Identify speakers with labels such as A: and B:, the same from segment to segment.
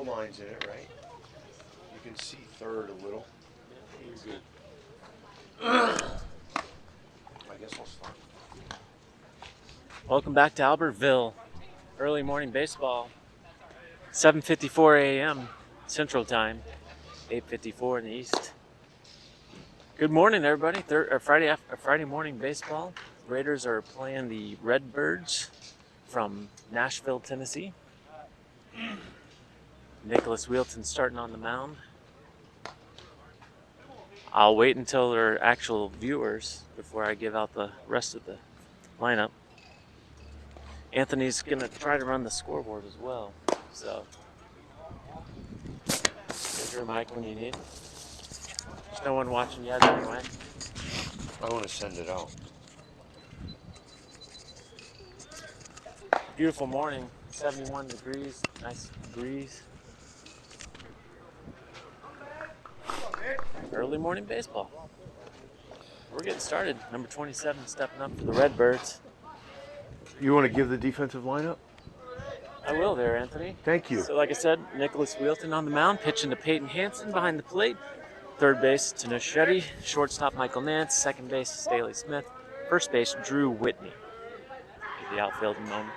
A: no lines in it, right? You can see third a little.
B: You're good.
A: I guess I'll start.
C: Welcome back to Albertville. Early morning baseball. 7:54 a.m. Central Time. 8:54 in the East. Good morning, everybody. Friday morning baseball. Raiders are playing the Redbirds from Nashville, Tennessee. Nicholas Wheelton starting on the mound. I'll wait until there are actual viewers before I give out the rest of the lineup. Anthony's going to try to run the scoreboard as well. So, here's your mic when you need it. There's no one watching yet anyway.
A: I want to send it out.
C: Beautiful morning, 71 degrees, nice breeze. Early morning baseball. We're getting started. Number 27 stepping up for the Redbirds.
A: You want to give the defensive lineup?
C: I will there, Anthony.
A: Thank you.
C: So like I said, Nicholas Wheelton on the mound, pitching to Peyton Hansen behind the plate. Third base, Tanosh Shetty. Shortstop, Michael Nance. Second base, Staley Smith. First base, Drew Whitney. At the outfield in a moment.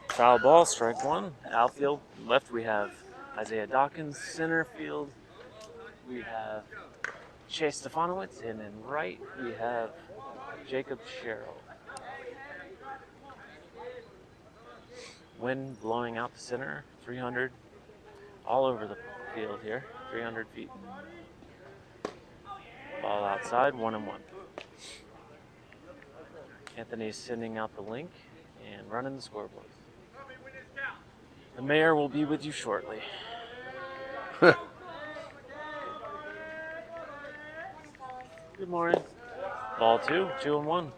C: Foul ball, strike one. Outfield, left we have Isaiah Dawkins. Center field, we have Chase Stefanowitz. And in right, we have Jacob Sherrill. Wind blowing out the center, 300, all over the field here, 300 feet. Ball outside, 1-1. Anthony's sending out the link and running the scoreboard. The mayor will be with you shortly. Good morning. Ball 2, 2-1.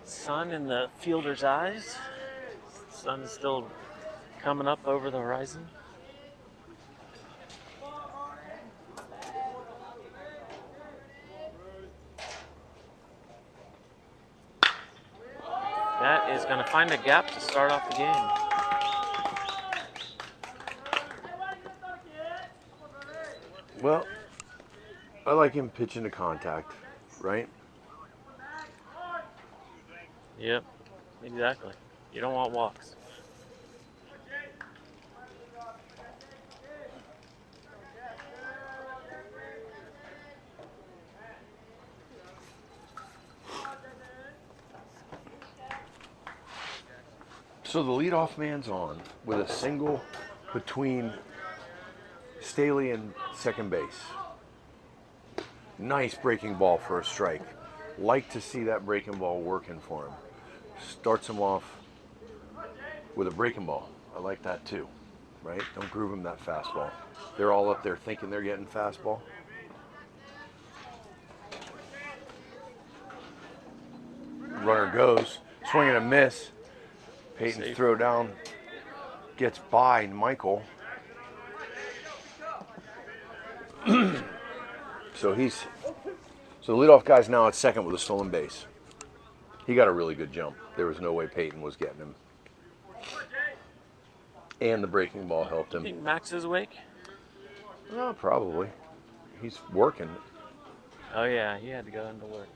C: Sun in the fielder's eyes. Sun is still coming up over the horizon. That is going to find a gap to start off the game.
A: Well, I like him pitching to contact, right?
C: Yep, exactly. You don't want walks.
A: So the leadoff man's on with a single between Staley and second base. Nice breaking ball for a strike. Like to see that breaking ball working for him. Starts him off with a breaking ball. I like that too, right? Don't groove him that fastball. They're all up there thinking they're getting fastball. Runner goes, swing and a miss. Peyton's
C: Safe.
A: throw down gets by Michael. So the leadoff guy's now at second with a stolen base. He got a really good jump. There was no way Peyton was getting him. And the breaking ball helped
C: You
A: him.
C: think Max is awake?
A: Oh, probably. He's working.
C: Oh yeah, he had to go into work.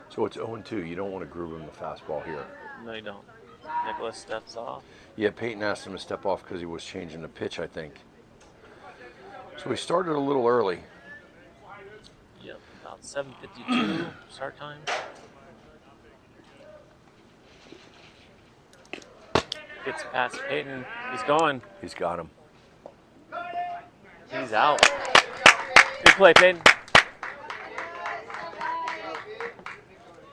A: So it's 0-2. You don't want to groove him the fastball here.
C: No, you don't. Nicholas steps off.
A: Yeah, Peyton asked him to step off because he was changing the pitch, I think. So we started a little early.
C: Yep, about 7:52 start time. Gets past Peyton. He's going.
A: He's got him.
C: He's out. Good play, Peyton.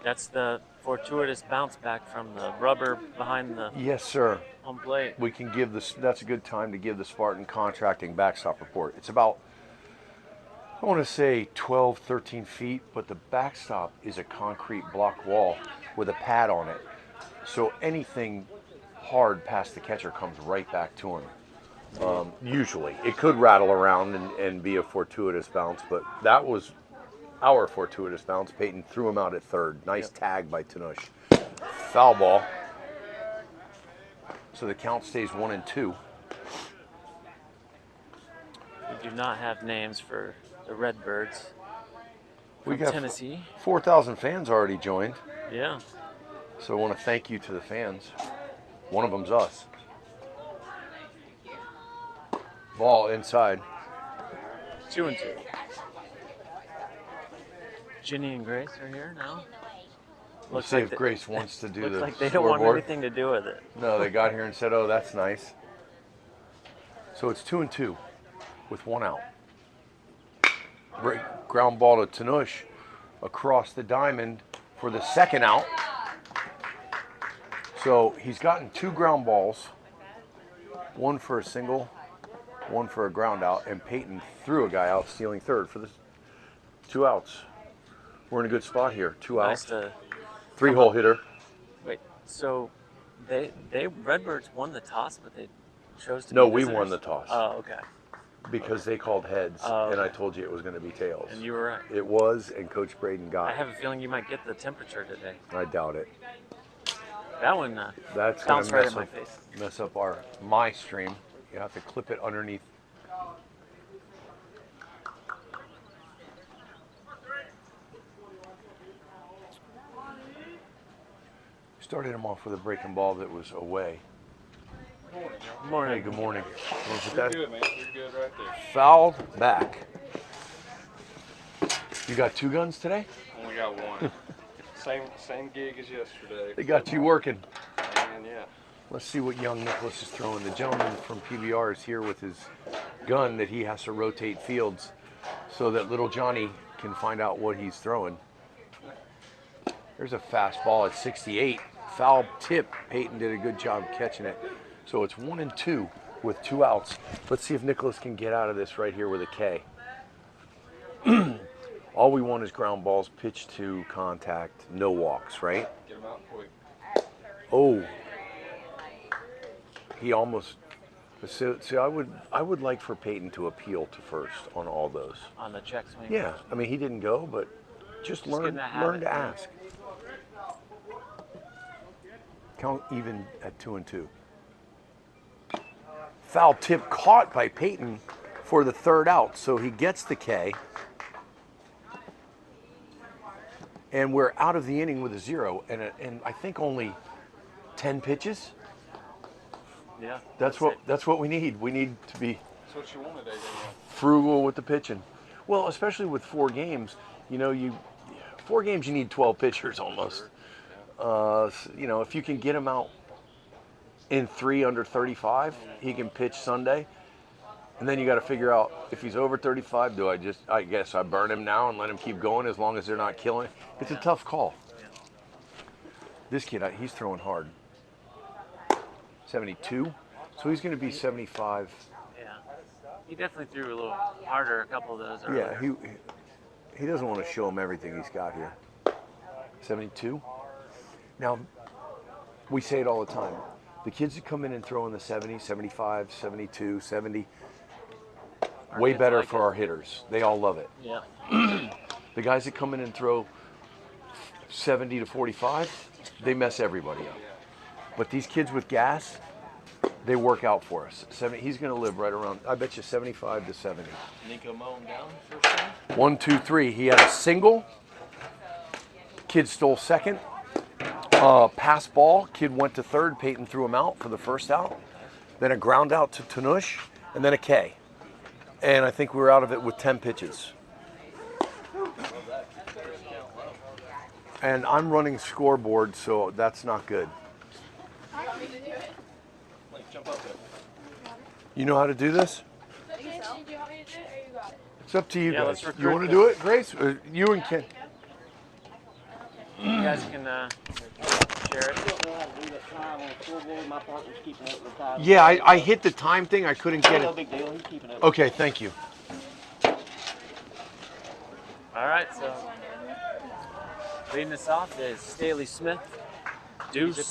C: That's the fortuitous bounce back from the rubber behind the
A: Yes, sir.
C: home plate.
A: We can give this. That's a good time to give the Spartan contracting backstop report. It's about, I want to say 12, 13 feet, but the backstop is a concrete block wall with a pad on it. So anything hard past the catcher comes right back to him. Usually. It could rattle around and be a fortuitous bounce, but that was our fortuitous bounce. Peyton threw him out at third. Nice tag by Tanush. Foul ball. So the count stays 1-2.
C: We do not have names for the Redbirds
A: We
C: from
A: got
C: Tennessee.
A: 4,000 fans already joined.
C: Yeah.
A: So I want to thank you to the fans. One of them's us. Ball inside.
C: 2-2. Ginny and Grace are here now.
A: Let's see if Grace wants to do
C: looks
A: the
C: like they don't want
A: scoreboard.
C: anything to do with it.
A: No, they got here and said, "Oh, that's nice." So it's 2-2 with one out. Ground ball to Tanush across the diamond for the second out. So he's gotten 2 ground balls, one for a single, one for a ground out, and Peyton threw a guy out, stealing third for the 2 outs. We're in a good spot here. 2 outs.
C: Nice
A: 3-hole hitter.
C: Wait, so they Redbirds won the toss, but they chose to.
A: No,
C: be
A: we
C: visitors?
A: won the toss.
C: Oh, okay.
A: Because they called heads,
C: Oh,
A: and I
C: okay.
A: told you it was going to be tails.
C: And you were right.
A: It was, and Coach Braden got
C: I
A: it.
C: have a feeling you might get the temperature today.
A: I doubt it.
C: That one
A: That's going
C: bounced
A: to
C: right
A: mess
C: in my
A: up,
C: face.
A: mess up my stream. You have to clip it underneath. Started him off with a breaking ball that was away.
C: Good morning.
A: Hey, good morning.
B: You're good, man. You're good right there.
A: Fouled back. You got 2 guns today?
B: Only got one. Same gig as yesterday.
A: They got you working.
B: And yeah.
A: Let's see what young Nicholas is throwing. The gentleman from PBR is here with his gun that he has to rotate fields so that little Johnny can find out what he's throwing. There's a fastball at 68. Foul tip. Peyton did a good job catching it. So it's 1-2 with 2 outs. Let's see if Nicholas can get out of this right here with a K. All we want is ground balls, pitch to contact, no walks, right?
B: Get him out quick.
A: Oh, he almost. So I would like for Peyton to appeal to first on all those.
C: On the check swing.
A: Yeah, I mean he didn't go, but just learn to ask. Count even at 2-2. Foul tip caught by Peyton for the 3rd out, so he gets the K. And we're out of the inning with a 0, and I think only 10 pitches.
C: Yeah.
A: That's what we need. We need to be
B: That's what you wanted, AJ.
A: frugal with the pitching. Well, especially with 4 games, 4 games you need 12 pitchers almost. If you can get him out in 3 under 35, he can pitch Sunday. And then you got to figure out if he's over 35, I guess I burn him now and let him keep going as long as they're not killing. It's a tough call. This kid, he's throwing hard. 72, so he's going to be 75.
C: Yeah. He definitely threw a little harder a couple of those earlier.
A: Yeah, he doesn't want to show him everything he's got here. 72. Now, we say it all the time. The kids that come in and throw in the 70, 75, 72, 70, way better for our hitters. They all love it.
C: Yeah.
A: The guys that come in and throw 70 to 45, they mess everybody up. But these kids with gas, they work out for us. He's going to live right around, I bet you 75 to 70.
C: Nico mowing down first time?
A: 1, 2, 3. He had a single. Kid stole second. Pass ball. Kid went to third. Peyton threw him out for the 1st out. Then a ground out to Tanush, and then a K. And I think we were out of it with 10 pitches. And I'm running scoreboard, so that's not good.
B: Jump up there.
A: You know how to do this? It's up to you
C: Yeah, let's
A: guys.
C: recruit
A: You want to
C: this.
A: do it, Grace? Or you and Ken?
C: You guys can share it.
A: Yeah, I hit the time thing. I couldn't get
D: No
A: it.
D: big deal. He's keeping up.
A: Okay, thank you.
C: All right, so leading us off is Staley Smith. Deuce.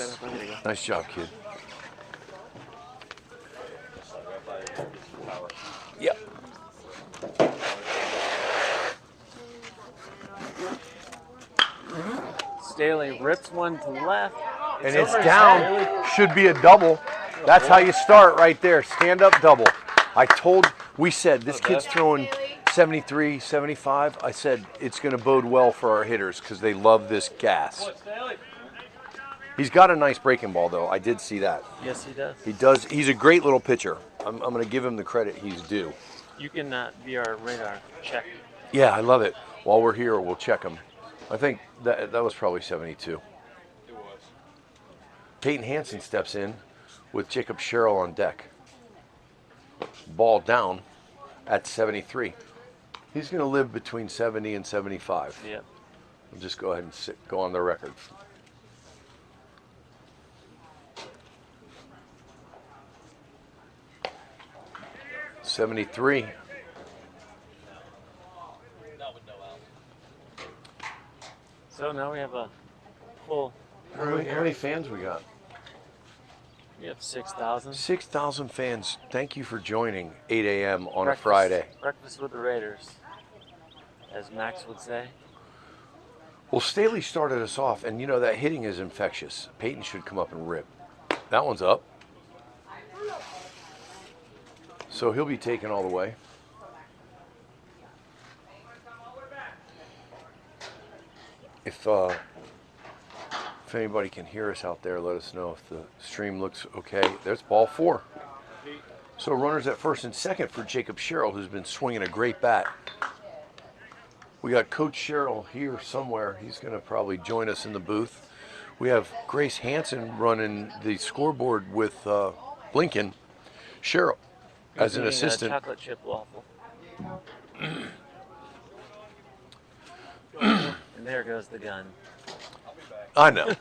A: Nice job, kid.
C: Staley rips one to left.
A: And it's
C: over his
A: down.
C: head.
A: Should be a double. That's how you start right there. Stand up double. We said this kid's throwing 73, 75. I said it's going to bode well for our hitters because they love this gas. He's got a nice breaking ball, though. I did see that.
C: Yes, he does.
A: He does. He's a great little pitcher. I'm going to give him the credit he's due.
C: You can be our radar check.
A: Yeah, I love it. While we're here, we'll check him. I think that was probably 72.
B: It was.
A: Peyton Hansen steps in with Jacob Sherrill on deck. Ball down at 73. He's going to live between 70 and 75.
C: Yep.
A: We'll just go ahead and go on the record. $73.
C: So now we have a full.
A: How many fans we got?
C: We have 6,000.
A: 6,000 fans. Thank you for joining 8 a.m. on a Friday.
C: Breakfast with the Raiders, as Max would say.
A: Well, Staley started us off, and you know that hitting is infectious. Peyton should come up and rip. That one's up. So he'll be taken all the way. If anybody can hear us out there, let us know if the stream looks okay. There's ball 4. So runners at first and second for Jacob Sherrill, who's been swinging a great bat. We got Coach Sherrill here somewhere. He's going to probably join us in the booth. We have Grace Hansen running the scoreboard with Blinken. Sherrill as an assistant.
C: Chocolate chip waffle. And there goes the gun.
A: I know.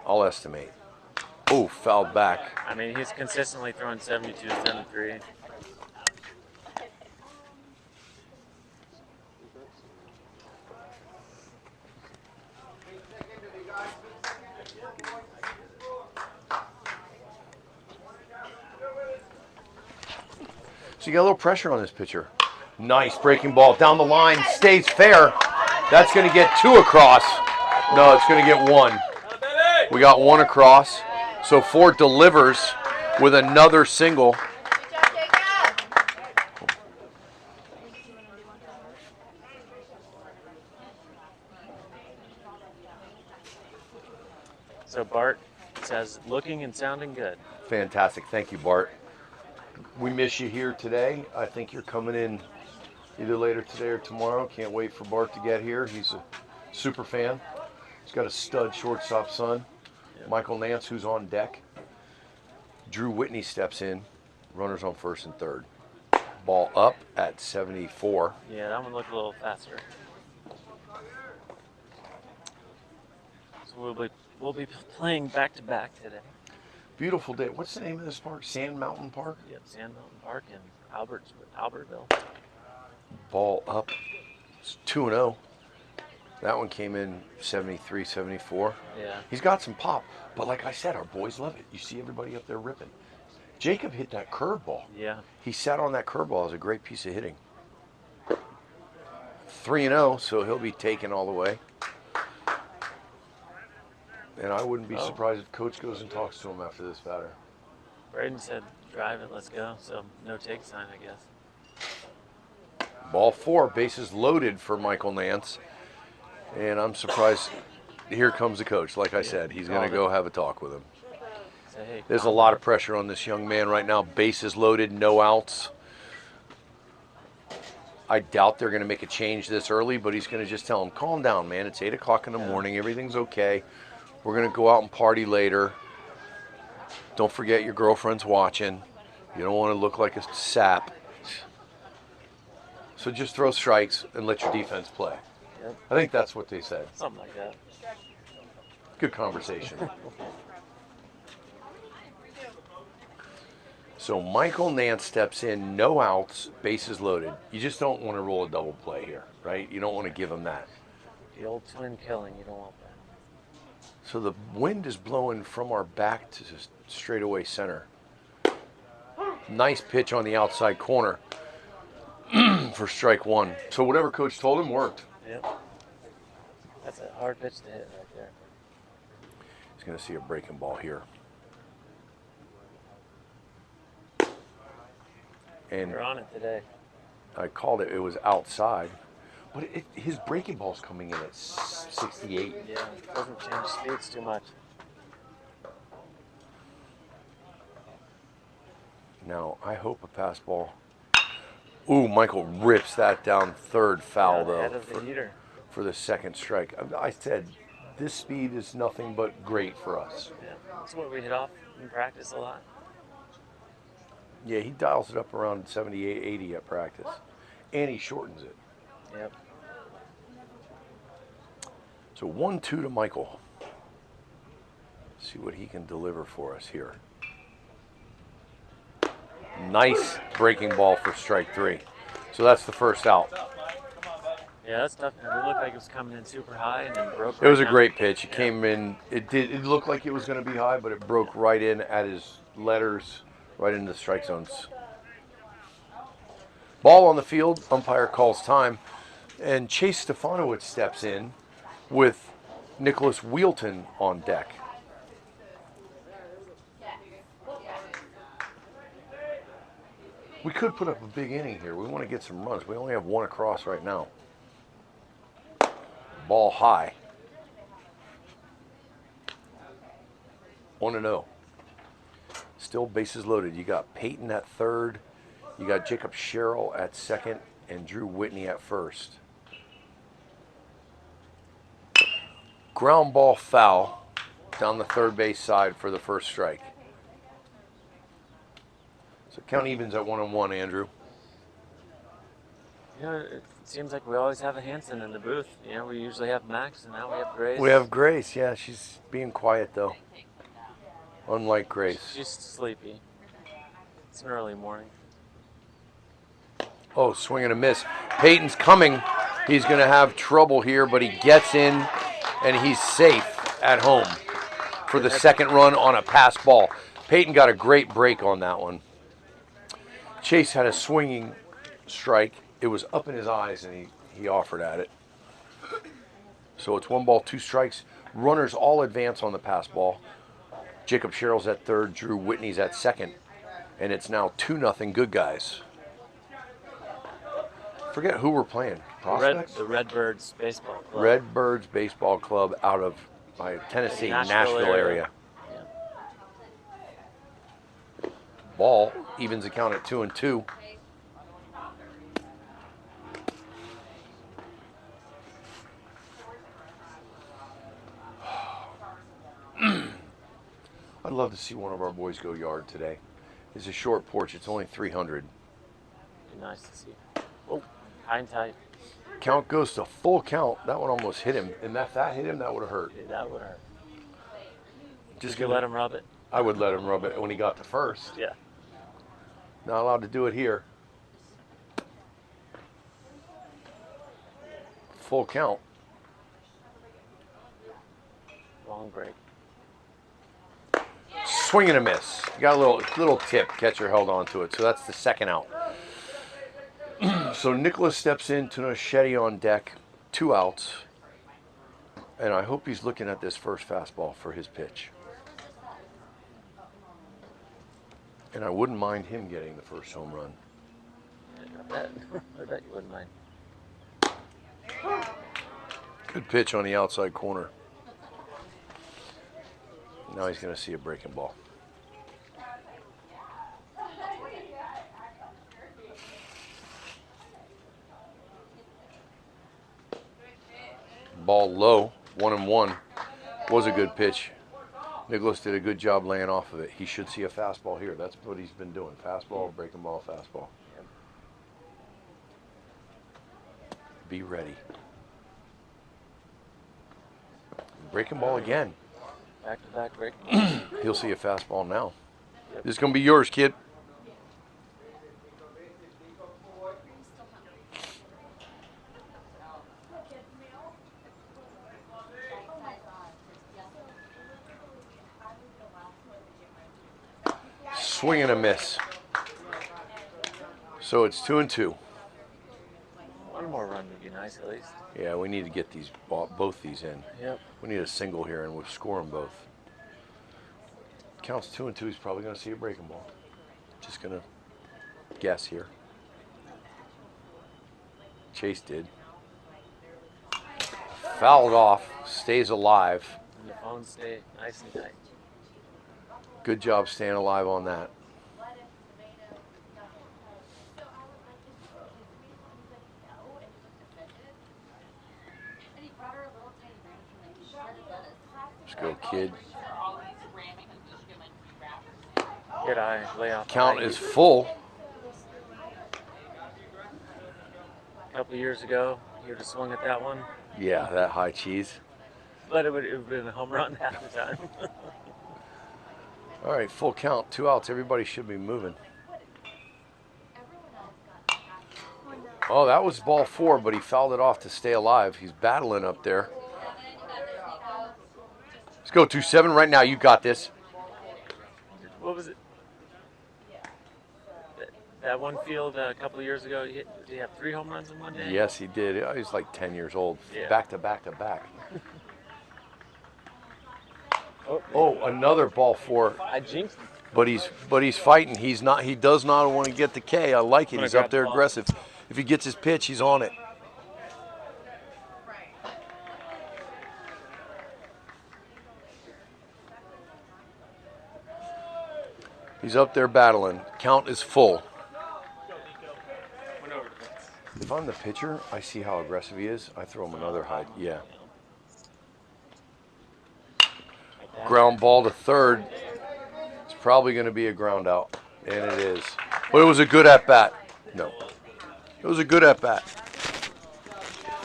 A: I'll estimate. Oh, fouled back.
C: I mean, he's consistently throwing 72, 73.
A: So you got a little pressure on this pitcher. Nice breaking ball down the line, stays fair. That's going to get 2 across. No, it's going to get 1. We got 1 across. So Ford delivers with another single.
C: So Bart says, looking and sounding good.
A: Fantastic. Thank you, Bart. We miss you here today. I think you're coming in either later today or tomorrow. Can't wait for Bart to get here. He's a super fan. He's got a stud shortstop son,
C: Yep.
A: Michael Nance, who's on deck. Drew Whitney steps in. Runners on first and third. Ball up at 74.
C: Yeah, that one looked a little faster. So we'll be playing back to back today.
A: Beautiful day. What's the name of this park? Sand Mountain Park?
C: Yep, Sand Mountain Park in Albertville.
A: Ball up. It's 2-0. That one came in 73, 74.
C: Yeah.
A: He's got some pop. But like I said, our boys love it. You see everybody up there ripping. Jacob hit that curveball.
C: Yeah.
A: He sat on that curveball. It was a great piece of hitting. 3-0, so he'll be taken all the way. And I wouldn't be surprised if Coach goes and talks to him after this batter.
C: Braden said, drive it, let's go. So no take sign, I guess.
A: Ball 4, bases loaded for Michael Nance. And I'm surprised. Here comes the coach. Like I said, he's going to go have a talk with him.
C: Say, hey,
A: There's a lot of pressure on this young man right now. Bases loaded, no outs. I doubt they're going to make a change this early, but he's going to just tell him, calm down, man. It's 8 o'clock in the morning. Everything's okay. We're going to go out and party later. Don't forget your girlfriend's watching. You don't want to look like a sap. So just throw strikes and let your defense play.
C: Yep.
A: I think that's what they said.
C: Something like that.
A: Good conversation. So Michael Nance steps in, no outs, bases loaded. You just don't want to roll a double play here, right? You don't want to give him that.
C: The old twin killing, you don't want that.
A: So the wind is blowing from our back to straightaway center. Nice pitch on the outside corner. for strike one. So whatever coach told him worked.
C: Yep. That's a hard pitch to hit right there.
A: He's going to see a breaking ball here. And
C: You're on it today.
A: I called it. It was outside. But his breaking ball's coming in at 68.
C: Yeah, it doesn't change speeds too much.
A: Now, I hope a pass ball. Ooh, Michael rips that down third foul,
C: Yeah,
A: though,
C: head of the heater.
A: for the second strike. I said, this speed is nothing but great for us.
C: Yeah, that's what we hit off in practice a lot.
A: Yeah, he dials it up around 78, 80 at practice. And he shortens it.
C: Yep.
A: So 1-2 to Michael. See what he can deliver for us here. Nice breaking ball for strike three. So that's the first out.
C: Yeah, that's tough. It looked like it was coming in super high and then broke.
A: It was a
C: right
A: great
C: down.
A: pitch. It came in. It looked like it was going to be high, but it broke right in at his letters, right into the strike zones. Ball on the field. Umpire calls time, and Chase Stefanowicz steps in with Nicholas Wheelton on deck. We could put up a big inning here. We want to get some runs. We only have one across right now. Ball high. 1-0. Still bases loaded. You got Peyton at third. You got Jacob Sherrill at second and Drew Whitney at first. Ground ball foul down the third base side for the first strike. So count evens at 1-1, Andrew.
C: You know, it seems like we always have a Hanson in the booth. You know, we usually have Max, and now we have Grace.
A: We have Grace. Yeah, she's being quiet though. Unlike Grace.
C: She's sleepy. It's an early morning.
A: Oh, swing and a miss. Peyton's coming. He's going to have trouble here, but he gets in, and he's safe at home for the second run on a pass ball. Peyton got a great break on that one. Chase had a swinging strike. It was up in his eyes, and he offered at it. So it's 1 ball, 2 strikes. Runners all advance on the pass ball. Jacob Sherrill's at third. Drew Whitney's at second. And it's now 2-0 good guys. Forget who we're playing. Prospects?
C: The Redbirds baseball club.
A: Redbirds Baseball Club out of Tennessee, Nashville area.
C: Yeah.
A: Ball evens the count at 2-2. I'd love to see one of our boys go yard today. It's a short porch. It's only 300.
C: Be nice to see. Oh, high and tight.
A: Count goes to full count. That one almost hit him. And if that hit him, that would have hurt.
C: Yeah, that would hurt.
A: Just
C: Did you let him rub it?
A: I would let him rub it when he got to first.
C: Yeah.
A: Not allowed to do it here. Full count.
C: Long break.
A: Swing and a miss. You got a little tip. Catcher held on to it. So that's the second out. So Nicholas steps in to Nochetti on deck. 2 outs. And I hope he's looking at this first fastball for his pitch. And I wouldn't mind him getting the first home run.
C: I bet you wouldn't mind.
A: Good pitch on the outside corner. Now he's going to see a breaking ball. Ball low, 1-1. Was a good pitch. Nicholas did a good job laying off of it. He should see a fastball here. That's what he's been doing. Fastball, breaking ball, fastball. Be ready. Breaking ball again.
C: Back-to-back break.
A: He'll see a fastball now. This is going to be yours, kid. Swing and a miss. So it's 2-2.
C: be nice at least.
A: Yeah, we need to get these both these in.
C: Yep.
A: We need a single here, and we'll score them both. Counts 2-2. He's probably going to see a breaking ball. Just going to guess here. Chase did. Fouled off. Stays alive.
C: And the phones stay nice and tight.
A: Good job staying alive on that. Let's go, kid.
C: Good eye, lay off.
A: Count is full.
C: A couple years ago, you would have swung at that one,
A: Yeah, that high cheese.
C: but it would have been a home run half the time.
A: All right, full count, 2 outs. Everybody should be moving. Oh, that was ball 4, but he fouled it off to stay alive. He's battling up there. Let's go 2-7 right now. You got this.
C: What was it? That one field a couple of years ago, did he have 3 home runs in one day?
A: Yes, he did. He's like 10 years old.
C: Yeah.
A: Back to back to back. Oh, another ball 4.
C: I jinxed him.
A: But he's fighting. He does not want to get the K. I like it. He's up there aggressive. If he gets his pitch, he's on it. He's up there battling. Count is full. If I'm the pitcher, I see how aggressive he is. I throw him another high. Yeah. Ground ball to third. It's probably going to be a ground out. And it is. But it was a good at-bat. No. It was a good at-bat.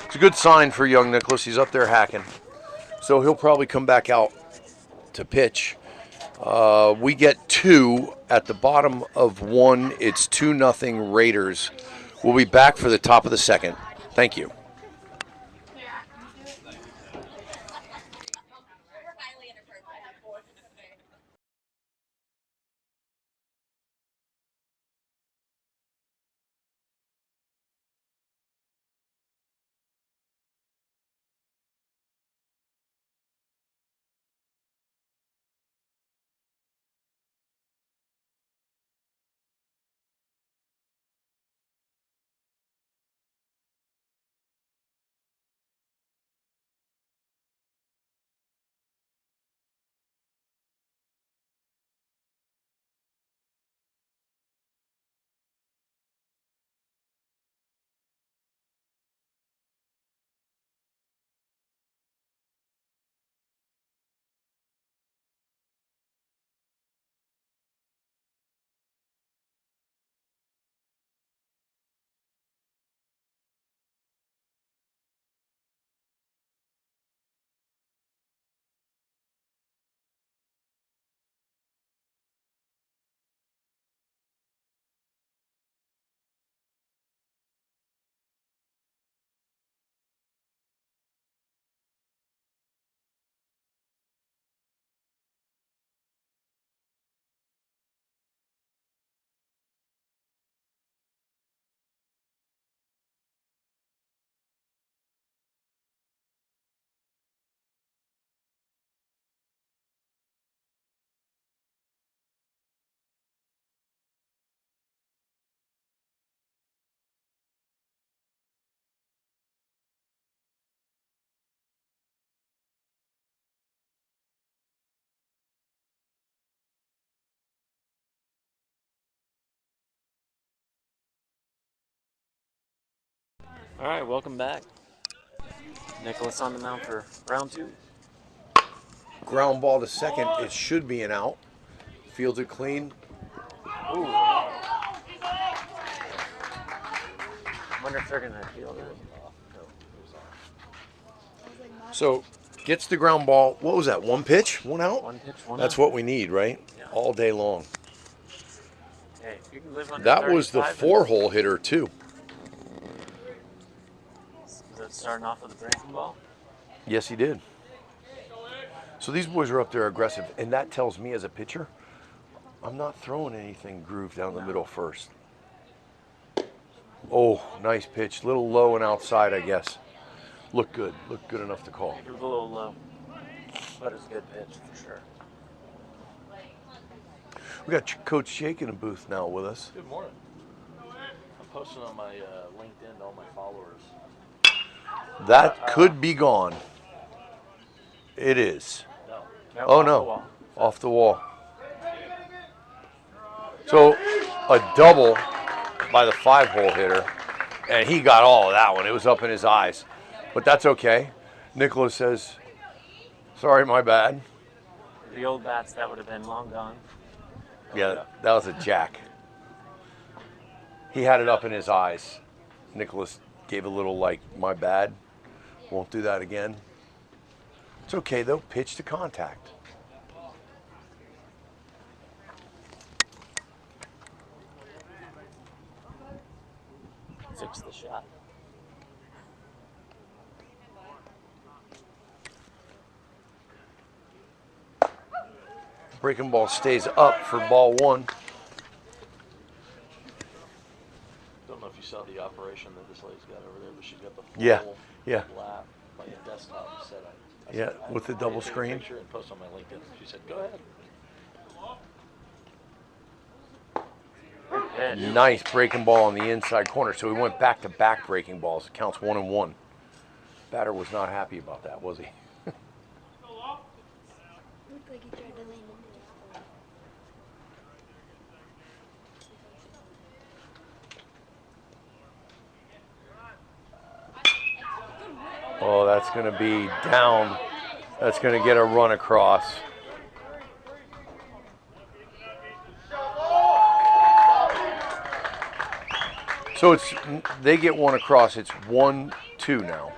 A: It's a good sign for young Nicholas. He's up there hacking. So he'll probably come back out to pitch. We get 2 at the bottom of 1. It's 2-0 Raiders. We'll be back for the top of the second. Thank you.
C: All right, welcome back. Nicholas on the mound for round 2.
A: Ground ball to second. It should be an out. Fields it clean.
C: Ooh. Wonder if they're gonna field it.
A: So gets the ground ball. What was that? 1 pitch? 1 out?
C: 1 pitch, 1
A: That's
C: out.
A: what we need, right?
C: Yeah.
A: All day long.
C: Hey, you can live under
A: That was the
C: 35
A: 4-hole hitter too.
C: Is that starting off with a breaking ball?
A: Yes, he did. So these boys are up there aggressive, and that tells me as a pitcher, I'm not throwing anything grooved down the middle first. Oh, nice pitch. Little low and outside, I guess. Looked good. Looked good enough to call.
C: It was a little low, but it's a good pitch for sure.
A: We got Coach Jake in the booth now with us.
D: Good morning. I'm posting on my LinkedIn to all my followers.
A: That could be gone. It is.
D: No.
A: Oh no, off the wall. So a double by the 5-hole hitter, and he got all of that one. It was up in his eyes, but that's okay. Nicholas says, "Sorry, my bad."
C: The old bats, that would have been long gone.
A: Yeah, that was a jack. He had it up in his eyes. Nicholas gave a little like, "My bad. Won't do that again." It's okay though. Pitch to contact.
C: Fix the shot.
A: Breaking ball stays up for ball 1.
D: Don't know if you saw the operation that this lady's got over there, but she's got the full
A: Yeah.
D: lap, like a desktop set. I
A: Yeah,
D: said,
A: with the double
D: take a
A: screen.
D: picture and post on my LinkedIn. She said, "Go ahead."
A: Nice breaking ball on the inside corner. So we went back-to-back breaking balls. It counts 1 and 1. Batter was not happy about that, was he?
E: Looked like he tried to land it.
A: Oh, that's going to be down. That's going to get a run across. So they get one across. It's 1-2 now.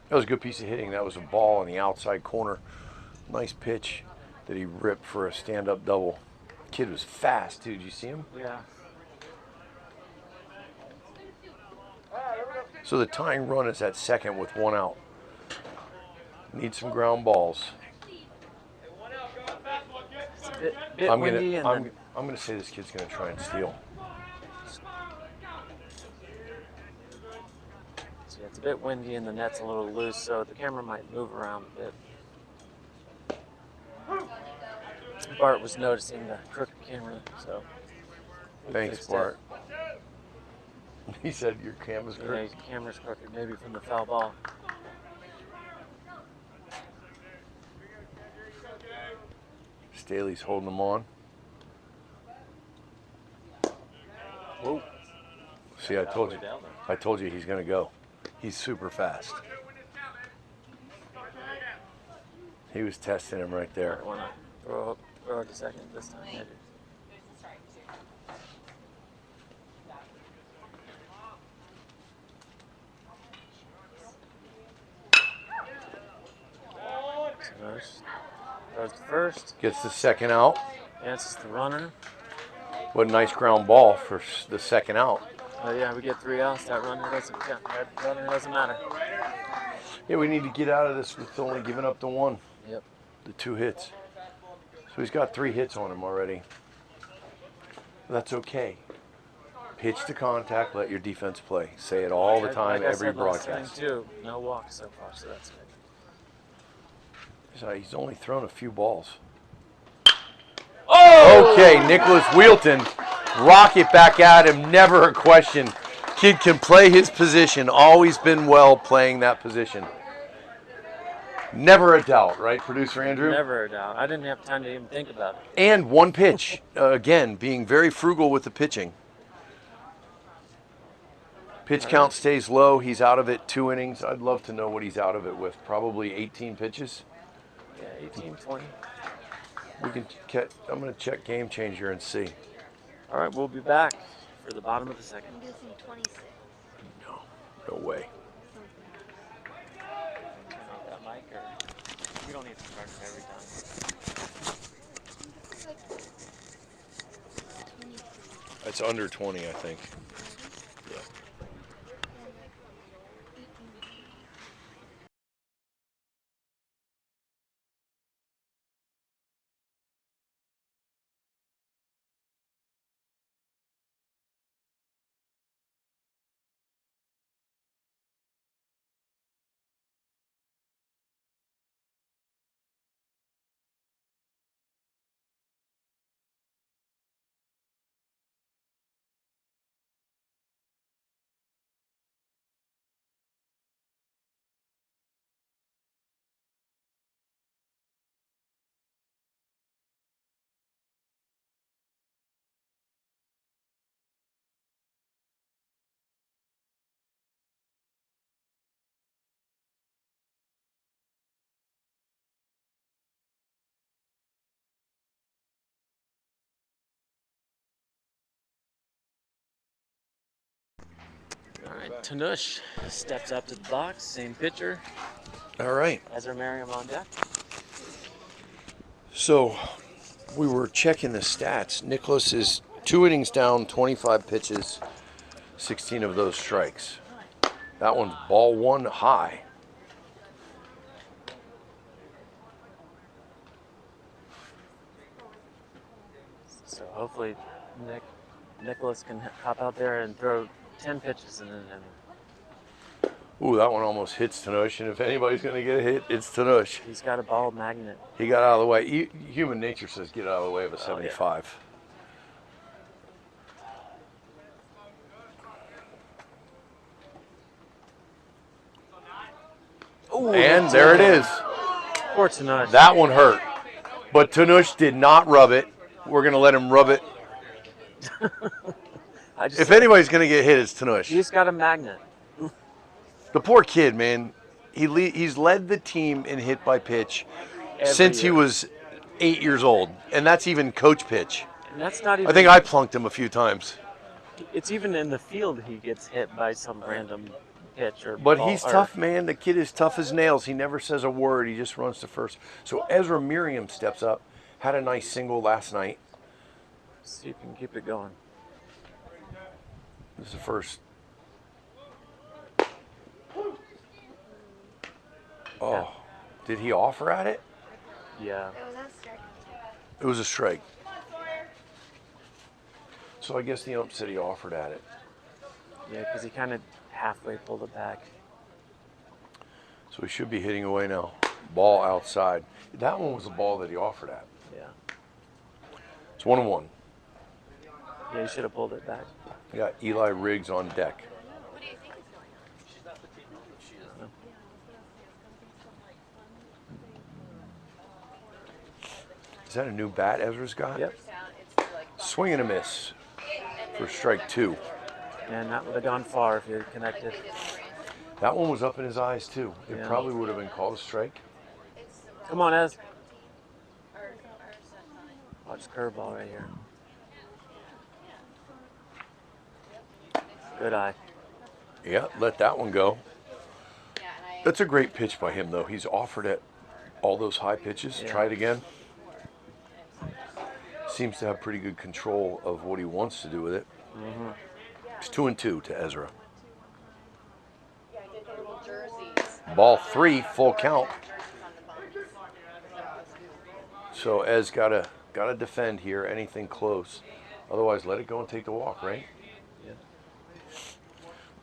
A: That was a good piece of hitting. That was a ball on the outside corner. Nice pitch that he ripped for a stand-up double. Kid was fast, too. Did you see him?
C: Yeah.
A: So the tying run is at second with 1 out. Need some ground balls.
C: It's a bit windy and then
A: I'm gonna say this kid's gonna try and steal.
C: so it's a bit windy and the net's a little loose, so the camera might move around a bit. Bart was noticing the crooked camera, so we
A: Thanks,
C: fixed
A: Bart. He said your camera's
C: it. Yeah,
A: crooked.
C: his camera's crooked, maybe from the foul ball.
A: Staley's holding them on.
C: Whoa.
A: See, I told you.
D: Halfway down there.
A: I told you he's gonna go. He's super fast. He was testing him right there.
C: I want to throw it a second this time, maybe. Goes to first.
A: Gets the second out.
C: Answers the runner.
A: What a nice ground ball for the second out.
C: Oh yeah, we get 3 outs. That runner doesn't count. That runner doesn't matter.
A: Yeah, we need to get out of this with only giving up the 1.
C: Yep.
A: The 2 hits. So he's got 3 hits on him already. That's okay. Pitch to contact, let your defense play. Say it all the time,
C: like I
A: every
C: said last
A: broadcast.
C: time too. No walks so far, so that's good.
A: So he's only thrown a few balls. Oh! Okay, Nicholas Wheelton, rocket back at him, never a question. Kid can play his position, always been well playing that position. Never a doubt, right, Producer Andrew?
C: Never a doubt. I didn't have time to even think about it.
A: And 1 pitch, again, being very frugal with the pitching. Pitch count stays low, he's out of it 2 innings. I'd love to know what he's out of it with, probably 18 pitches.
C: Yeah, 18, 20.
A: We can I'm going to check Game Changer and see.
C: All right, we'll be back for the bottom of the second.
E: I'm guessing 26.
A: No, no way.
C: Turn off that mic, or we don't need to start it every time.
A: It's under 20, I think.
C: Tanush steps up to the box, same pitcher.
A: All right.
C: Ezra Merriam on deck.
A: So we were checking the stats. Nicholas is 2 innings down, 25 pitches, 16 of those strikes. That one's ball 1 high.
C: So hopefully Nicholas can hop out there and throw 10 pitches in an inning.
A: Ooh, that one almost hits Tanush, and if anybody's going to get a hit, it's Tanush.
C: He's got a ball magnet.
A: He got out of the way. Human nature says get out of the way of a 75.
C: Ooh,
A: And there it is.
C: Poor Tanush.
A: That one hurt. But Tanush did not rub it. We're going to let him rub it. If anybody's going to get hit, it's Tanush.
C: He's got a magnet.
A: The poor kid, man. He's led the team in hit by pitch since he was 8 years old. And that's even coach pitch.
C: And that's not even,
A: I think I plunked him a few times.
C: It's even in the field he gets hit by some random pitch or
A: But
C: ball,
A: he's
C: or-
A: tough, man. The kid is tough as nails. He never says a word. He just runs to first. So Ezra Merriam steps up. Had a nice single last night.
C: See if you can keep it going.
A: This is the first. Oh,
C: Yeah.
A: Did he offer at it?
C: Yeah.
E: It was that strike.
A: It was a strike. So I guess the ump said he offered at it.
C: Yeah, because he kind of halfway pulled it back.
A: So he should be hitting away now. Ball outside. That one was the ball that he offered at.
C: Yeah.
A: It's 1-1.
C: Yeah, he should have pulled it back.
A: We got Eli Riggs on deck.
E: What do you think is going on?
A: Is that a new bat Ezra's got?
C: Yep.
A: Swing and a miss for strike 2.
C: And that would have gone far if he had connected.
A: That one was up in his eyes too. It
C: Yeah.
A: probably would have been called a strike.
C: Come on, Ez. Watch the curveball right here. Good eye.
A: Yeah, let that one go. That's a great pitch by him though. He's offered at all those high pitches.
C: Yeah.
A: Try it again. Seems to have pretty good control of what he wants to do with it.
C: Mm-hmm.
A: It's 2-2 to Ezra. Ball 3, full count. So Ez gotta defend here. Anything close, otherwise let it go and take the walk, right?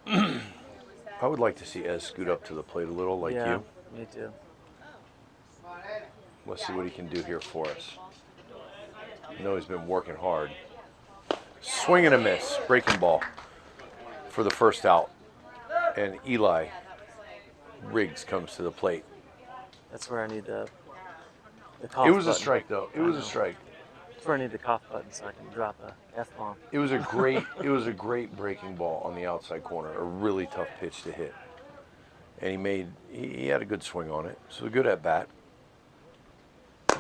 C: Yeah.
A: I would like to see Ez scoot up to the plate a little, like
C: Yeah,
A: you.
C: me too.
A: Let's see what he can do here for us. I know he's been working hard. Swing and a miss, breaking ball for the first out. And Eli Riggs comes to the plate.
C: That's where I need the cough
A: It was a
C: button.
A: strike though. It was a strike.
C: That's where I need the cough button so I can drop a F-bomb.
A: It was a great breaking ball on the outside corner. A really tough pitch to hit. And he had a good swing on it. So good at bat.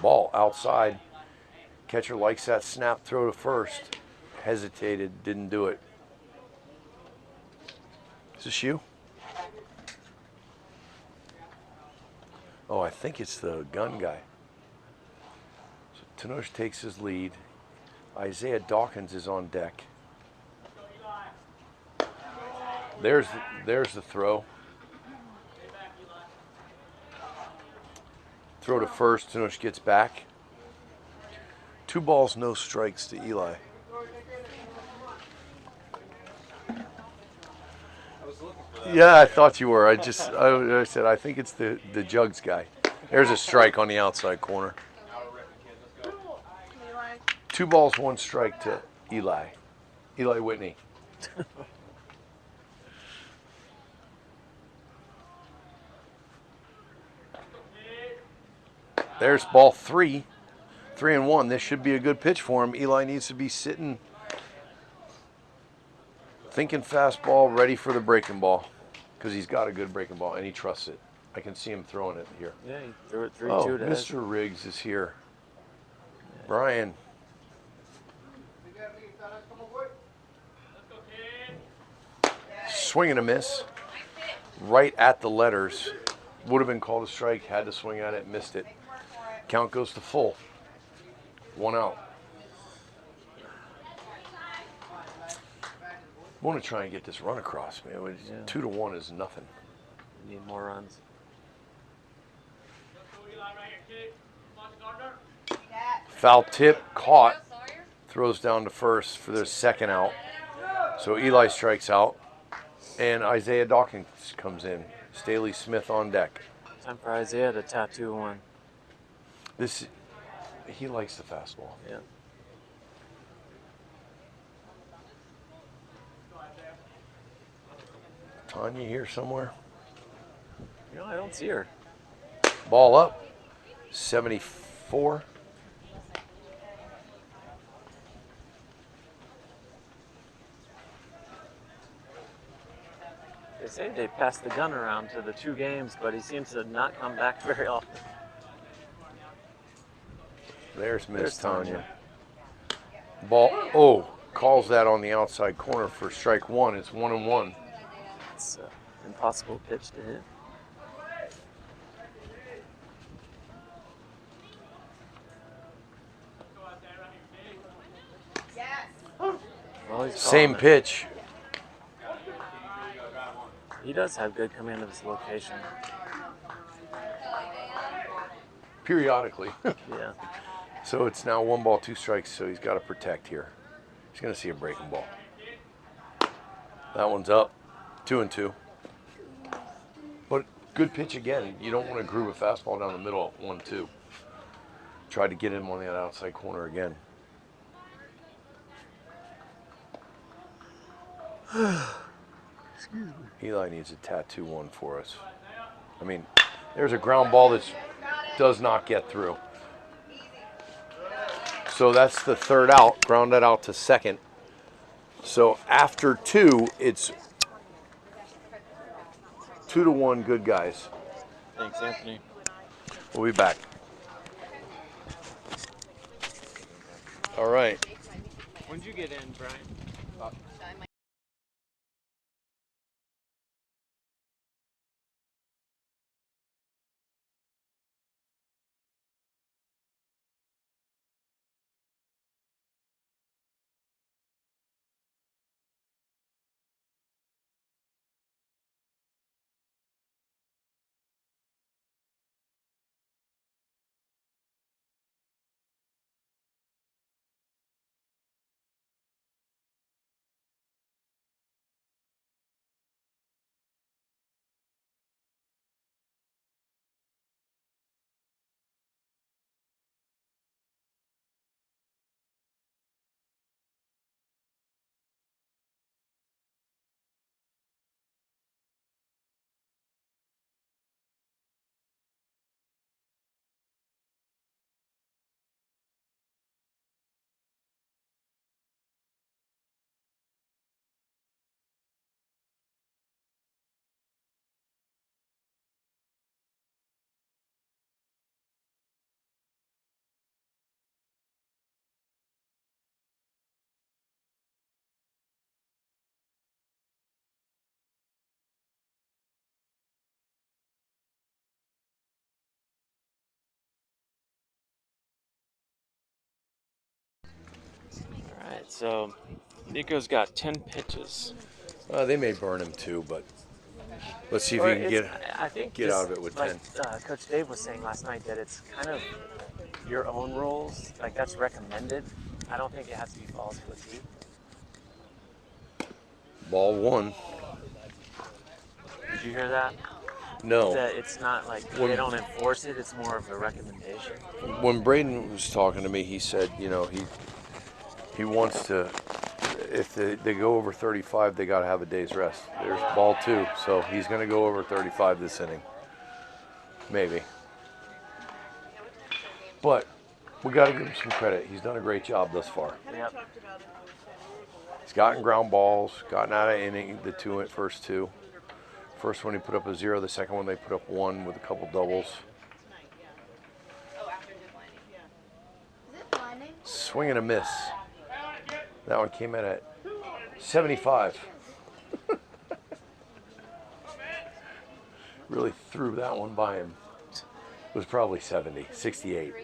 A: Ball outside. Catcher likes that snap throw to first. Hesitated, didn't do it. Is this you? Oh, I think it's the gun guy. So Tanush takes his lead. Isaiah Dawkins is on deck. There's the throw. Throw to first, Tanush gets back. 2 balls, no strikes to Eli. Yeah, I thought you were. I said, I think it's the Jugs guy. There's a strike on the outside corner. 2 balls, 1 strike to Eli. Eli Whitney. There's ball 3. 3-1. This should be a good pitch for him. Eli needs to be sitting, thinking fastball, ready for the breaking ball, because he's got a good breaking ball and he trusts it. I can see him throwing it here.
C: Yeah, he threw it 3-2
A: Oh,
C: to Ez.
A: Mr. Riggs is here. Brian. Swing and a miss. Right at the letters. Would have been called a strike. Had to swing at it. Missed it. Count goes to full. 1 out. Want to try and get this run across, man. 2-1 is nothing.
C: Need more runs.
A: Foul tip, caught. Throws down to first for their second out. So Eli strikes out. And Isaiah Dawkins comes in. Staley Smith on deck.
C: Time for Isaiah to tattoo one.
A: He likes the fastball.
C: Yeah.
A: Tanya here somewhere.
C: You know, I don't see her.
A: Ball up. 74.
C: They say they passed the gun around to the 2 games, but he seems to not come back very often.
A: There's Miss
C: There's
A: Tanya. Ball. Calls that on the outside corner for strike 1. It's 1-1.
C: It's an impossible pitch to hit. Well, he's
A: Same
C: calling it.
A: pitch.
C: He does have good command of his location.
A: Periodically.
C: Yeah.
A: So it's now 1 ball, 2 strikes, so he's got to protect here. He's going to see a breaking ball. That one's up. 2-2. But good pitch again. You don't want to groove a fastball down the middle at 1-2. Tried to get him on that outside corner again. Excuse me. Eli needs a tattoo one for us. I mean, there's a ground ball that does not get through. So that's the 3rd out. Grounded out to 2nd. So after 2, it's 2-1 good guys.
C: Thanks, Anthony.
A: We'll be back. All right.
C: When'd you get in, Brian? All right, so Nico's got 10 pitches.
A: They may burn him too, but let's see if he can
C: I think
A: get out of it with 10.
C: Coach Dave was saying last night that it's kind of your own rules. Like, that's recommended. I don't think it has to be balls to the teeth.
A: Ball 1.
C: Did you hear that?
A: No.
C: That it's not like they don't enforce it. It's more of a recommendation.
A: When Braden was talking to me, he said, you know, he wants to, if they go over 35, they got to have a day's rest. There's ball 2, so he's going to go over 35 this inning. Maybe. But we got to give him some credit. He's done a great job thus far.
C: Yep.
A: He's gotten ground balls, gotten out of inning, first 2. First one he put up a 0. The second one they put up 1 with a couple doubles. Swing and a miss. That one came in at 75. Really threw that one by him. It was probably 70, 68.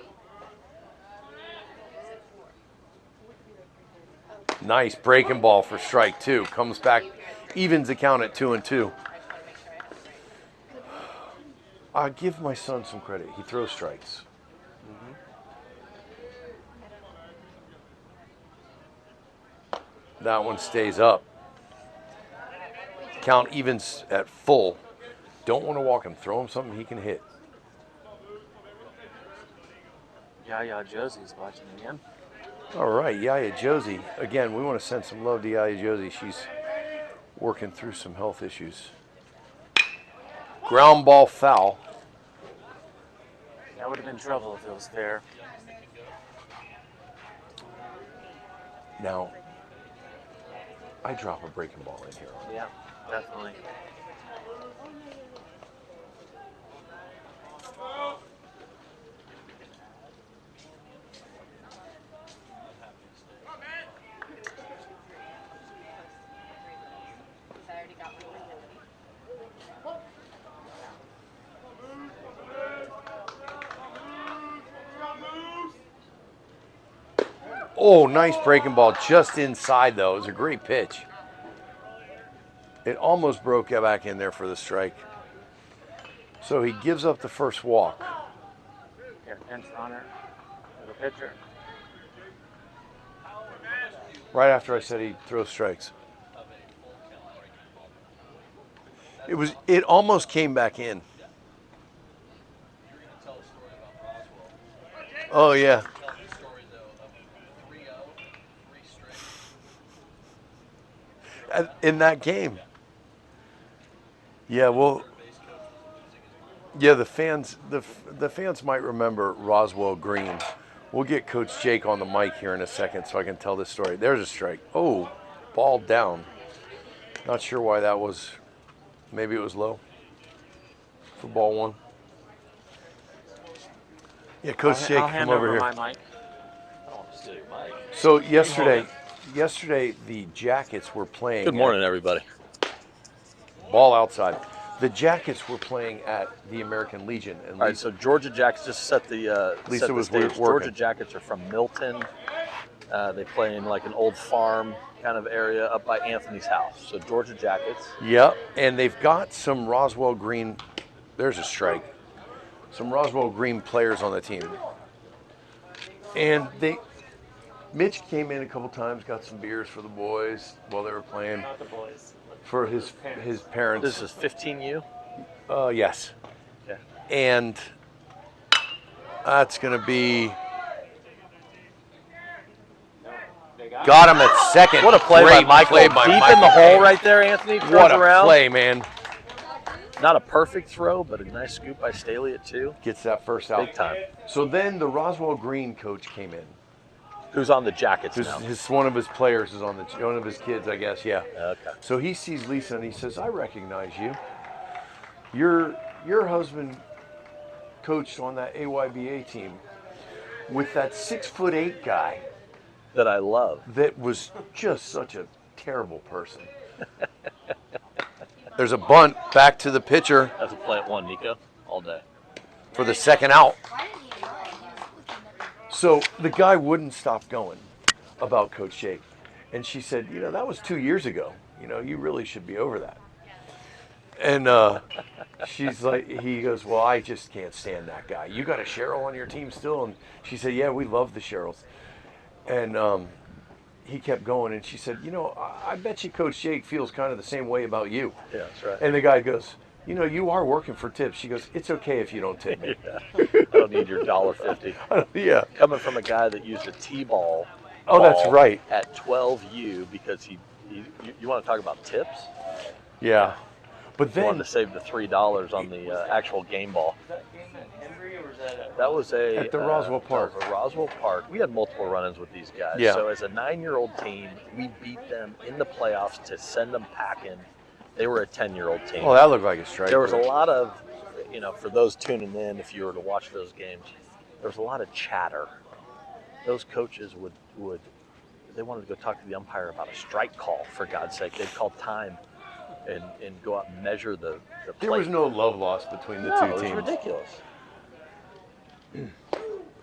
A: Nice breaking ball for strike 2. Comes back, evens the count at 2-2. I give my son some credit. He throws strikes. That one stays up. Count evens at full. Don't want to walk him. Throw him something he can hit.
C: Yaya Josie's watching again.
A: All right, Yaya Josie. Again, we want to send some love to Yaya Josie. She's working through some health issues. Ground ball foul.
C: That would have been trouble if it was fair.
A: Now, I drop a breaking ball in here.
C: Yeah, definitely.
E: I already got one.
A: Oh, nice breaking ball just inside, though. It was a great pitch. It almost broke back in there for the strike. So he gives up the first walk.
C: Yeah, pinch runner for the pitcher.
A: Right after I said he'd throw strikes. It almost came back in. Oh, yeah. In that game. Yeah, well, yeah, the fans might remember Roswell Green. We'll get Coach Jake on the mic here in a second so I can tell this story. There's a strike. Oh, ball down. Not sure why that was. Maybe it was low for ball 1. Yeah, Coach Jake,
C: I'll
A: come
C: hand
A: over here.
C: my mic.
D: I don't want to steal your mic.
A: So yesterday the Jackets were playing.
D: Good morning, everybody.
A: Ball outside. The Jackets were playing at the American Legion. And
D: All right, so Georgia Jackets, just set the
A: Lisa
D: set the
A: was
D: stage.
A: working.
D: Georgia Jackets are from Milton. They play in like an old farm kind of area up by Anthony's house. So Georgia Jackets.
A: Yep, and they've got some Roswell Green. There's a strike. Some Roswell Green players on the team. And Mitch came in a couple times, got some beers for the boys while they were playing.
C: Not the boys.
A: For his parents.
D: This is 15U.
A: Yes.
D: Okay.
A: And that's going to be. Got him at second.
D: What a play
A: Great
D: by Michael.
A: play by
D: Deep
A: Michael.
D: in the hole right there, Anthony. Throws
A: What a
D: around.
A: play, man.
D: Not a perfect throw, but a nice scoop by Staley at 2.
A: Gets that first out.
D: Big time.
A: So then the Roswell Green coach came in.
D: Who's on the Jackets now?
A: One of his players is on one of his kids, I guess, yeah.
D: Okay.
A: So he sees Lisa and he says, I recognize you. Your husband coached on that AYBA team with that 6'8" guy
D: That I love.
A: that was just such a terrible person. There's a bunt back to the pitcher
D: That's a play at 1, Nico, all day.
A: for the second out.
E: Why didn't he run? He was looking at the
A: So the guy wouldn't stop going about Coach Jake. And she said, that was 2 years ago. You really should be over that. And she's like, he goes, well, I just can't stand that guy. You got a Cheryl on your team still? And she said, yeah, we love the Cheryls. And he kept going. And she said, I bet you Coach Jake feels kind of the same way about you.
D: Yeah, that's right.
A: And the guy goes, you are working for tips. She goes, it's okay if you don't tip me.
D: I don't need your $1.50.
A: Yeah.
D: Coming from a guy that used a T-ball.
A: Oh, that's
D: ball
A: right.
D: At 12U because you want to talk about tips?
A: Yeah. But
D: He
A: then
D: wanted to save the $3 on the actual game ball.
C: Was that game at Henry or was that at?
D: That was
A: At the Roswell Park.
D: That was a Roswell Park. We had multiple run-ins with these guys.
A: Yeah.
D: So as a 9-year-old team, we beat them in the playoffs to send them packing. They were a 10-year-old team.
A: Oh, that looked like a strike.
D: There was a lot of, for those tuning in, if you were to watch those games, there was a lot of chatter. Those coaches they wanted to go talk to the umpire about a strike call, for God's sake. They'd call time and go out and measure the plate.
A: There was no love lost between the
D: No,
A: two
D: it was
A: teams.
D: ridiculous.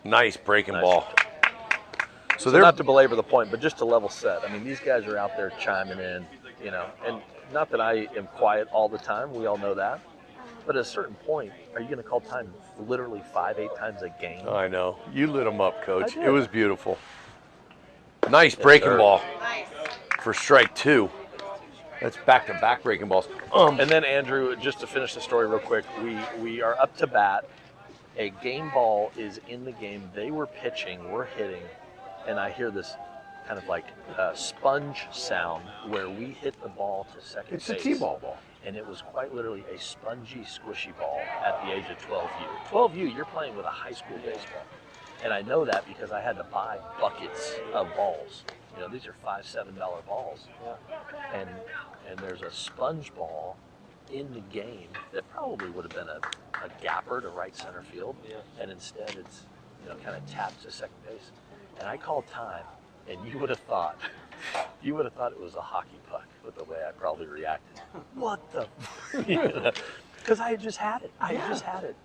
A: Nice breaking
D: Nice.
A: ball.
D: So not to belabor the point, but just to level set. I mean, these guys are out there chiming in, you know, and not that I am quiet all the time. We all know that. But at a certain point, are you going to call time literally 5-8 times a game?
A: I know. You lit them up, Coach.
D: I did.
A: It was beautiful. Nice breaking
D: sir.
A: ball for strike 2. That's back-to-back breaking balls.
D: And then, Andrew, just to finish the story real quick, we are up to bat. A game ball is in the game. They were pitching, we're hitting, and I hear this kind of like sponge sound where we hit the ball to second
A: It's a
D: base.
A: T-ball ball.
D: And it was quite literally a spongy, squishy ball at the age of 12U. 12U, you're playing with a high school baseball. And I know that because I had to buy buckets of balls. You know, these are $5, $7 balls. And there's a sponge ball in the game that probably would have been a gapper to right center field. And instead it's, you know, kind of tapped to second base. And I called time, and you would have thought it was a hockey puck with the way I probably reacted. What the? Because I had just had it.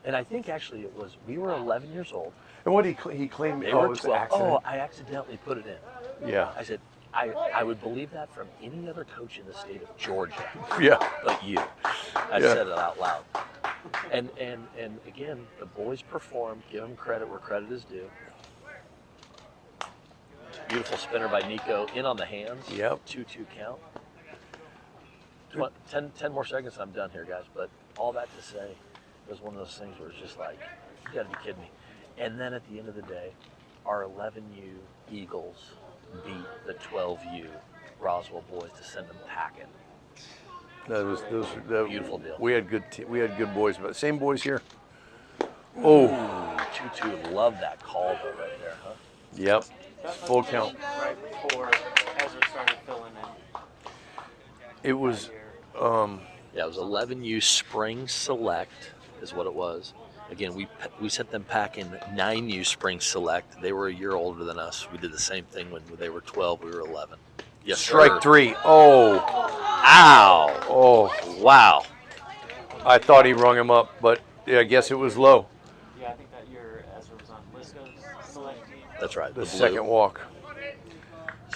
D: And I think actually it was, we were 11 years old.
A: And what he claimed,
D: They
A: oh,
D: were
A: it was an
D: 12.
A: accident.
D: Oh, I accidentally put it in.
A: Yeah.
D: I said, I would believe that from any other coach in the state of Georgia,
A: Yeah.
D: but you. I
A: Yeah.
D: said it out loud. And again, the boys performed. Give them credit where credit is due. Beautiful spinner by Nico, in on the hands.
A: Yep.
D: 2-2 count. 10 more seconds and I'm done here, guys. But all that to say, it was one of those things where it's just like, you gotta be kidding me. And then at the end of the day, our 11U Eagles beat the 12U Roswell boys to send them packing.
A: That
D: Beautiful deal.
A: We had good boys, but same boys here. Oh,
D: 2-2. Love that call though right there, huh?
A: yep. Full count.
C: Right before Ezra started filling in.
A: It was,
D: Yeah, it was 11U Spring Select is what it was. Again, we sent them packing 9U Spring Select. They were a year older than us. We did the same thing when they were 12. We were 11. Yes,
A: strike
D: sir.
A: 3. Oh,
D: Ow!
A: oh.
D: Wow.
A: I thought he rung him up, but yeah, I guess it was low.
C: Yeah, I think that year Ezra was on Lisco's select team.
D: That's right.
A: The
D: blue.
A: second walk.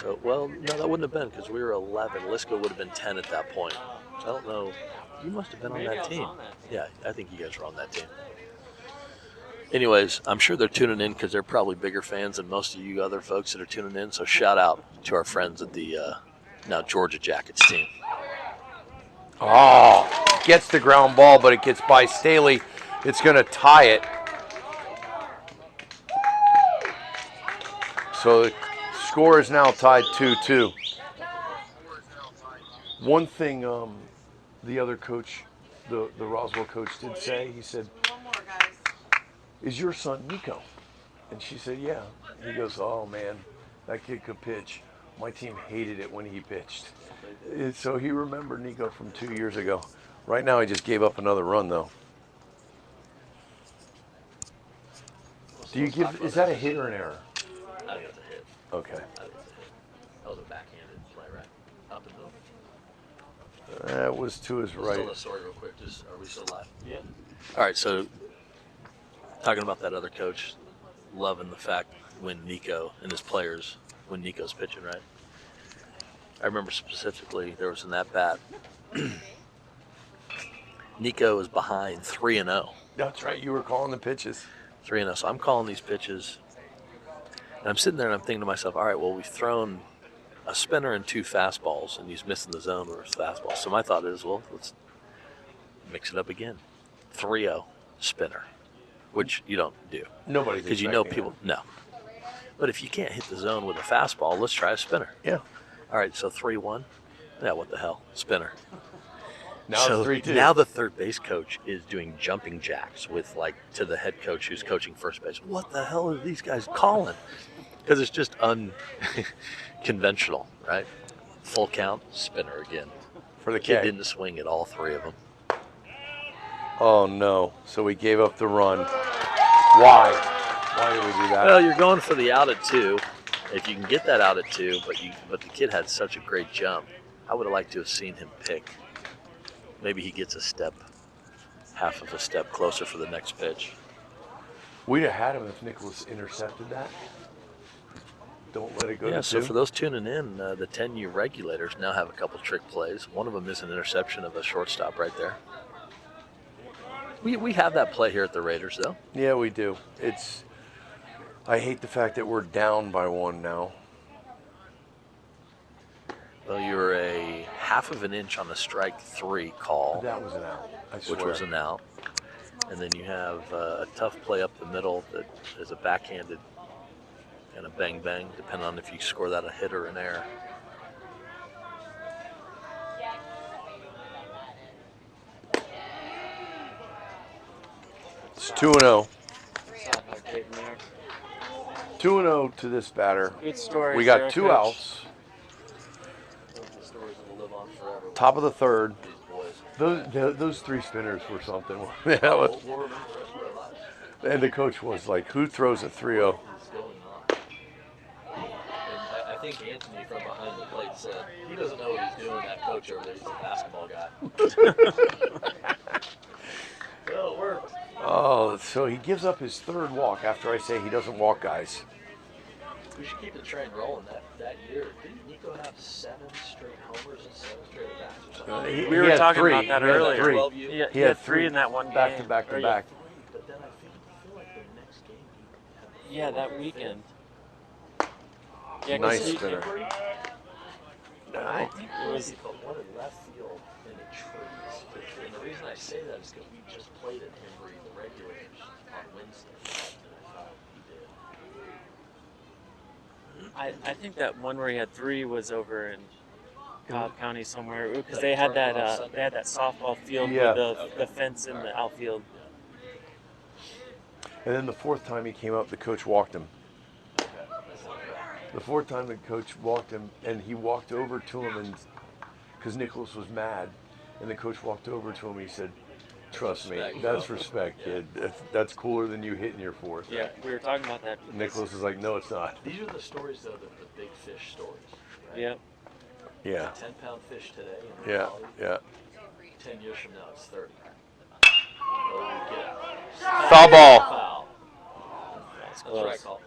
D: So, well, no, that wouldn't have been because we were 11. Lisco would have been 10 at that point. So I don't know. You must have been
C: Maybe
D: on
C: I
D: that
C: was
D: team.
C: on that team.
D: Yeah, I think you guys were on that team. Anyways, I'm sure they're tuning in because they're probably bigger fans than most of you other folks that are tuning in. So shout out to our friends at the now Georgia Jackets team.
A: Oh, gets the ground ball, but it gets by Staley. It's going to tie it. So the score is now tied 2-2. One thing the other coach, the Roswell coach, did say, he said, "Is your son Nico?" And she said, "Yeah." He goes, "Oh man, that kid could pitch. My team hated it when he pitched." And so he remembered Nico from 2 years ago. Right now he just gave up another run though. Do you give, is that a hit or an error?
D: I think it's a hit.
A: Okay.
D: I think it's a hit. That was a backhanded play, right? Up and middle.
A: That was to his
D: Let's tell
A: right.
D: the story real quick. Just, are we still live?
C: Yeah.
D: All right, so talking about that other coach, loving the fact when Nico and his players, when Nico's pitching, right? I remember specifically there was an at-bat. Nico is behind 3-0.
A: That's right. You were calling the pitches.
D: 3-0. So I'm calling these pitches, and I'm sitting there and I'm thinking to myself, all right, well, we've thrown a spinner and 2 fastballs, and he's missing the zone with his fastball. So my thought is, well, let's mix it up again. 3-0 spinner, which you don't do.
A: Nobody's
D: Because you know
A: expecting
D: people, no. But if you can't hit the zone with a fastball, let's try a spinner.
A: it. Yeah.
D: All right, so 3-1. Yeah, what the hell? Spinner.
A: Now
D: So
A: it's 3-2.
D: now the third base coach is doing jumping jacks with, like, to the head coach who's coaching first base. What the hell are these guys calling? Because it's just unconventional, right? Full count, spinner again.
A: for the
D: Kid
A: K.
D: didn't swing at all 3 of them.
A: Oh no. So he gave up the run. Why? Why did we do that?
D: Well, you're going for the out at 2. If you can get that out at 2, but the kid had such a great jump, I would have liked to have seen him pick maybe he gets half of a step closer for the next pitch.
A: We'd have had him if Nicholas intercepted that. Don't let it go
D: Yeah,
A: to
D: so
A: two.
D: for those tuning in, the 10U regulators now have a couple trick plays. One of them is an interception of a shortstop right there. We have that play here at the Raiders, though.
A: Yeah, we do. I hate the fact that we're down by one now.
D: Well, you're a half of an inch on the strike 3 call,
A: That was an out. I swear.
D: which was an out. And then you have a tough play up the middle that is a backhanded kind of bang-bang, depending on if you score that a hit or an error.
A: It's 2-0.
C: Stop my kid in there.
A: 2-0 to this batter.
C: Good story.
A: We got
C: Sarah,
A: 2
C: Coach.
A: outs.
D: The stories will live on forever.
A: Top of the third.
D: These boys.
A: Those 3 spinners were something. That was-
D: We'll remember the rest of our lives.
A: and the coach was like, "Who throws a 3-0?"
D: What's going on? And I think Anthony from behind the plate said, he doesn't know what he's doing, that coach over there. He's a basketball guy. Well, it worked.
A: Oh, so he gives up his 3rd walk after I say he doesn't walk guys.
D: We should keep the train rolling. That year, didn't Nico have 7 straight homers and 7 straight at bats or something?
C: We were
A: had
C: talking
A: 3.
C: about that
A: He had
C: earlier.
A: 3.
D: 12 you?
C: Yeah,
A: He had 3
C: in that one
A: back
C: game.
A: to back
C: Or
A: to
C: yeah,
A: back.
D: But then I feel like the next game he had
C: Yeah, that weekend. Yeah, 'cause
A: Nice
C: he-
A: spinner.
D: I
C: think it was-
D: he put one in left field in the trees. And the reason I say that is because we just played at Henry, the regulators, on Wednesday. And I thought he did.
C: I think that one where he had 3 was over in Cobb County somewhere because they had that softball field
A: Yeah.
C: with the fence in the outfield.
A: And then the 4th time he came up, the coach walked him. The 4th time the coach walked him, and he walked over to him, and because Nicholas was mad, and the coach walked over to him, he said, "Trust me, that's respect, kid. That's cooler than you hitting your 4th."
C: Yeah, we were talking about that.
A: Nicholas is like, "No, it's not."
D: These are the stories, though, the big fish stories. Right?
C: Yeah.
A: Yeah,
D: 10-pound fish today. In
A: yeah,
D: reality,
A: yeah.
D: 10 years from now, it's 30. Oh, get out.
A: Foul ball.
D: Foul.
C: That's
D: That's right,
C: close.
D: call.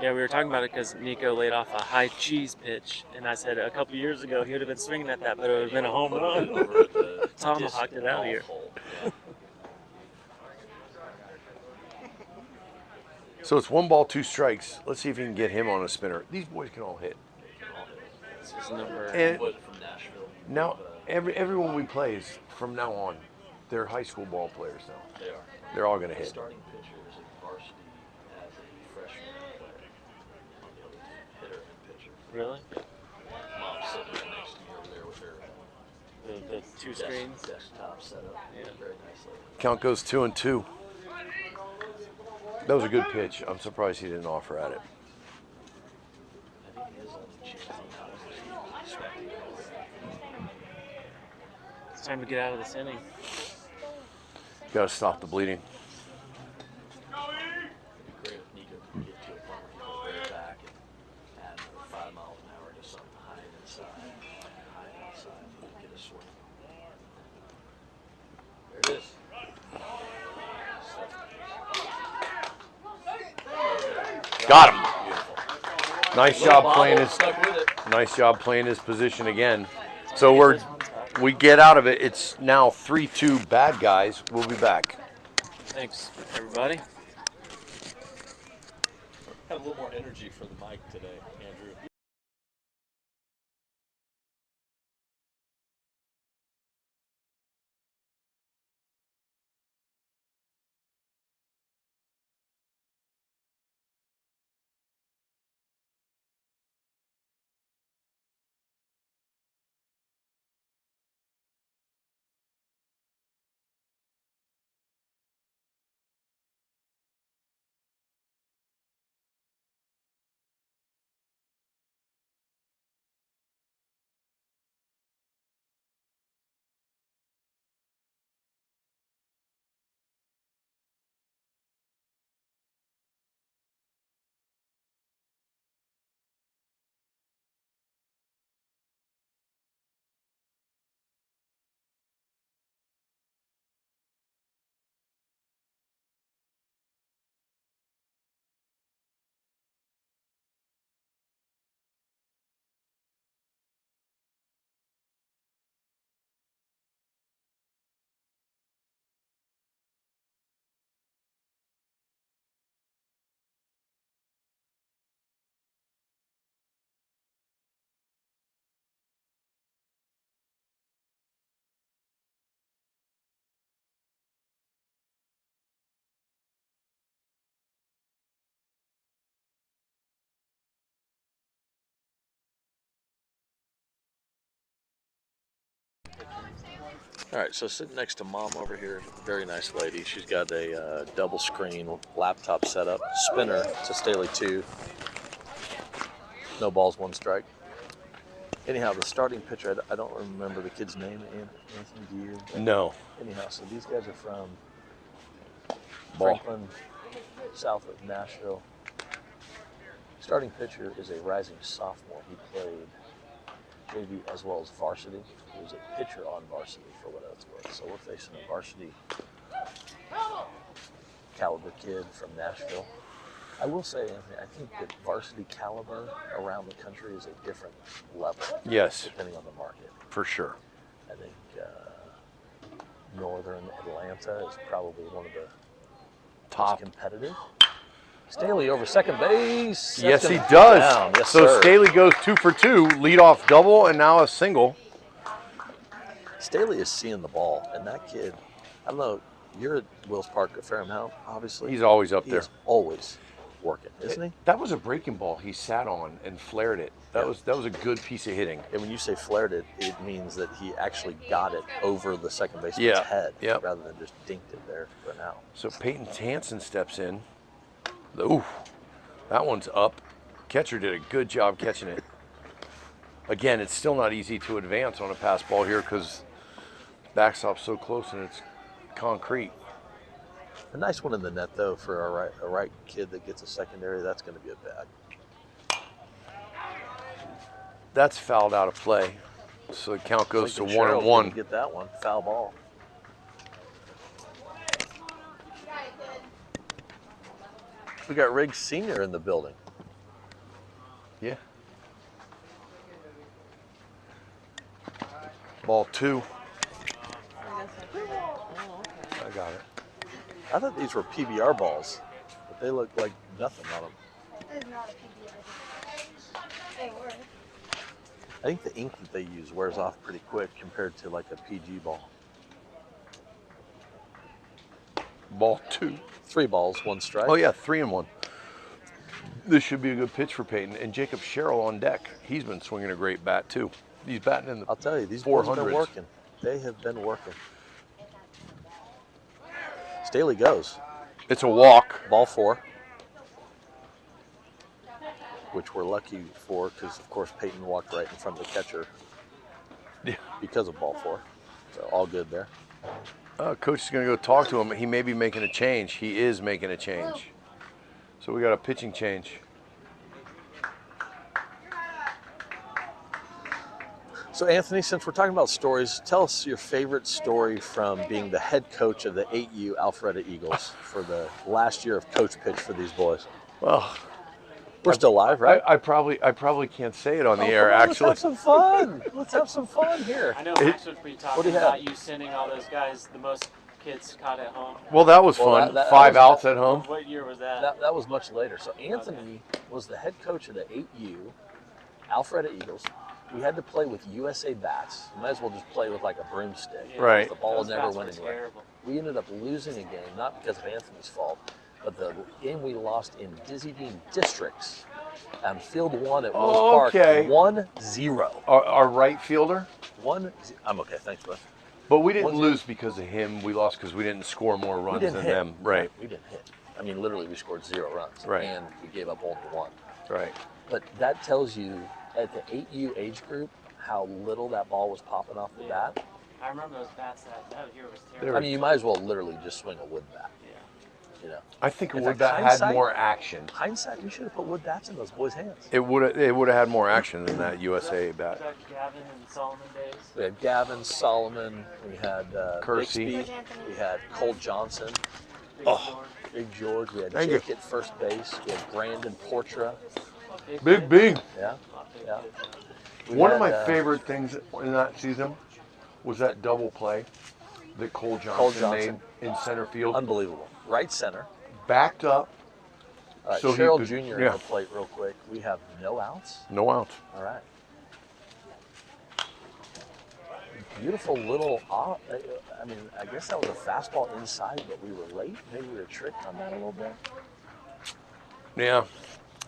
C: Yeah, we were talking about it because Nico laid off a high cheese pitch, and I said a couple years ago he would have been swinging at that, but it would have been a home run.
D: Over at the
C: Tomahawked
D: disc
C: it out of
D: golf
C: here.
D: hole. Yeah.
A: So it's 1 ball, 2 strikes. Let's see if he can get him on a spinner. These boys can all hit.
C: This is number.
A: And
D: Was from Nashville.
A: now everyone we play is from now on, they're high school ball players now.
D: They are.
A: They're all gonna
D: The
A: hit.
D: starting pitcher is a varsity as a freshman player on the other team, hitter and pitcher.
C: Really?
D: Mom's sitting right next to me over there with her
C: The 2 screens?
D: desktop set up
C: Yeah.
D: very nicely.
A: Count goes 2-2. That was a good pitch. I'm surprised he didn't offer at it.
D: I think his only chance now is he was expecting it.
C: It's time to get out of this inning.
A: Got to stop the bleeding.
D: It'd be great if Nico could get to a point where he goes right back and add another 5 miles an hour to something high and inside. High and inside. He would get a swing. There it is.
A: Got him.
D: Beautiful.
A: Nice job playing his.
D: Stuck with it.
A: Nice job playing his position again. So we get out of it. It's now 3-2 bad guys. We'll be back.
C: Thanks, everybody.
F: Had a little more energy for the mic today, Andrew.
D: All right, so sitting next to Mom over here, very nice lady. She's got a double screen laptop setup, spinner to Staley 2. No balls, 1 strike. Anyhow, the starting pitcher, I don't remember the kid's name. Anthony, do you?
A: No.
D: Anyhow, so these guys are from
A: Ball.
D: Franklin, south of Nashville. Starting pitcher is a rising sophomore. He played JV as well as varsity. He was a pitcher on varsity for what it's worth. So we're facing a varsity caliber kid from Nashville. I will say, Anthony, I think that varsity caliber around the country is a different level.
A: Yes.
D: Depending on the market.
A: For sure.
D: I think northern Atlanta is probably one of the
A: Top.
D: most competitive. Staley over second base.
A: Yes,
D: That's
A: he
D: gonna
A: does.
D: down. Yes,
A: so
D: sir.
A: Staley goes 2 for 2, leadoff double, and now a single.
D: Staley is seeing the ball, and that kid, I don't know, you're at Wills Park a fair amount, obviously.
A: He's always up
D: He
A: there.
D: is always working, isn't he?
A: That was a breaking ball he sat on and flared it. That was a good piece of hitting.
D: And when you say flared it, it means that he actually got it over the second baseman's
A: Yeah,
D: head
A: yep.
D: rather than just dinked it there for an out.
A: So Peyton Hansen steps in. Ooh, that one's up. Catcher did a good job catching it. Again, it's still not easy to advance on a pass ball here because backstop's so close and it's concrete.
D: A nice one in the net, though, for a right kid that gets a secondary. That's going to be a bad.
A: That's fouled out of play. So the count goes to
D: Lincoln
A: 1
D: Sherrill's
A: and 1.
D: gonna get that one. Foul ball. We got Riggs Sr. in the building.
A: Yeah. Ball 2. I got it.
D: I thought these were PBR balls, but they look like nothing on them.
E: That is not a PBR. They were.
D: I think the ink that they use wears off pretty quick compared to like a PG ball.
A: Ball 2.
D: 3 balls, 1 strike.
A: Oh yeah, 3 and 1. This should be a good pitch for Peyton. And Jacob Sherrill on deck. He's been swinging a great bat too. He's batting in the
D: I'll tell you, these boys have been
A: 400s.
D: working. They have been working. Staley goes.
A: It's a walk.
D: Ball 4. Which we're lucky for because, of course, Peyton walked right in front of the catcher
A: Yeah.
D: because of ball 4. So all good there.
A: Coach is going to go talk to him. He may be making a change. He is making a change. So we got a pitching change.
D: So, Anthony, since we're talking about stories, tell us your favorite story from being the head coach of the 8U Alpharetta Eagles for the last year of coach pitch for these boys.
A: Well,
D: We're still live, right?
A: I probably can't say it on the air,
D: come on,
A: actually.
D: Let's have some fun. Let's have some fun here.
C: I know Max would be
D: What
C: talking
D: do you
C: about
D: have?
C: you sending all those guys the most kids caught at home.
A: Well, that was
D: Well,
A: fun.
D: that
A: 5
D: was-
A: outs at home.
C: What year was that?
D: That was much later. So Anthony was the head coach of the 8U Alpharetta Eagles. We had to play with USA bats. You might as well just play with like a broomstick.
C: Yeah,
A: Right.
D: The ball
C: those
D: never
C: bats
D: went
C: were
D: anywhere.
C: terrible.
D: We ended up losing a game, not because of Anthony's fault, but the game we lost in Dizzy Dean Districts on Field 1 at Wills Park,
A: Okay.
D: 1-0.
A: Our right fielder.
D: I'm okay, thanks, bud.
A: But we didn't
D: 1-0.
A: lose because of him. We lost because we didn't score more
D: We
A: runs
D: didn't
A: than
D: hit.
A: them. Right.
D: We didn't hit. I mean, literally, we scored 0 runs.
A: Right.
D: And we gave up only 1.
A: Right.
D: But that tells you, at the 8U age group, how little that ball was popping off the bat.
C: I remember those bats that year was
A: They
C: terrible.
A: were-
D: I mean, you might as well literally just swing a wood bat.
C: Yeah.
D: You know,
A: I think
D: In
A: wood
D: fact,
A: bat had
D: hindsight-
A: more action.
D: hindsight, we should have put wood bats in those boys' hands.
A: It would have had more action than that USA bat.
C: Back Gavin and Solomon days.
D: We had Gavin, Solomon, we had
A: Kersey.
D: Bixby, we had Cole Johnson,
C: Big
A: Oh.
C: George.
D: Big George, we had
A: Thank
D: Jake
A: you.
D: at first base, we had Brandon Portra.
A: Big, big.
D: Yeah, yeah. We
A: One of
D: had,
A: my favorite things in that season was that double play that Cole Johnson made in center field.
D: Unbelievable. Right center.
A: Backed up.
D: All right,
A: So he
D: Cheryl
A: could-
D: Jr.
A: yeah.
D: on the plate real quick. We have no outs.
A: No outs.
D: All right. Beautiful little, I mean, I guess that was a fastball inside, but we were late. Maybe we were tricked on that a little bit.
A: Yeah.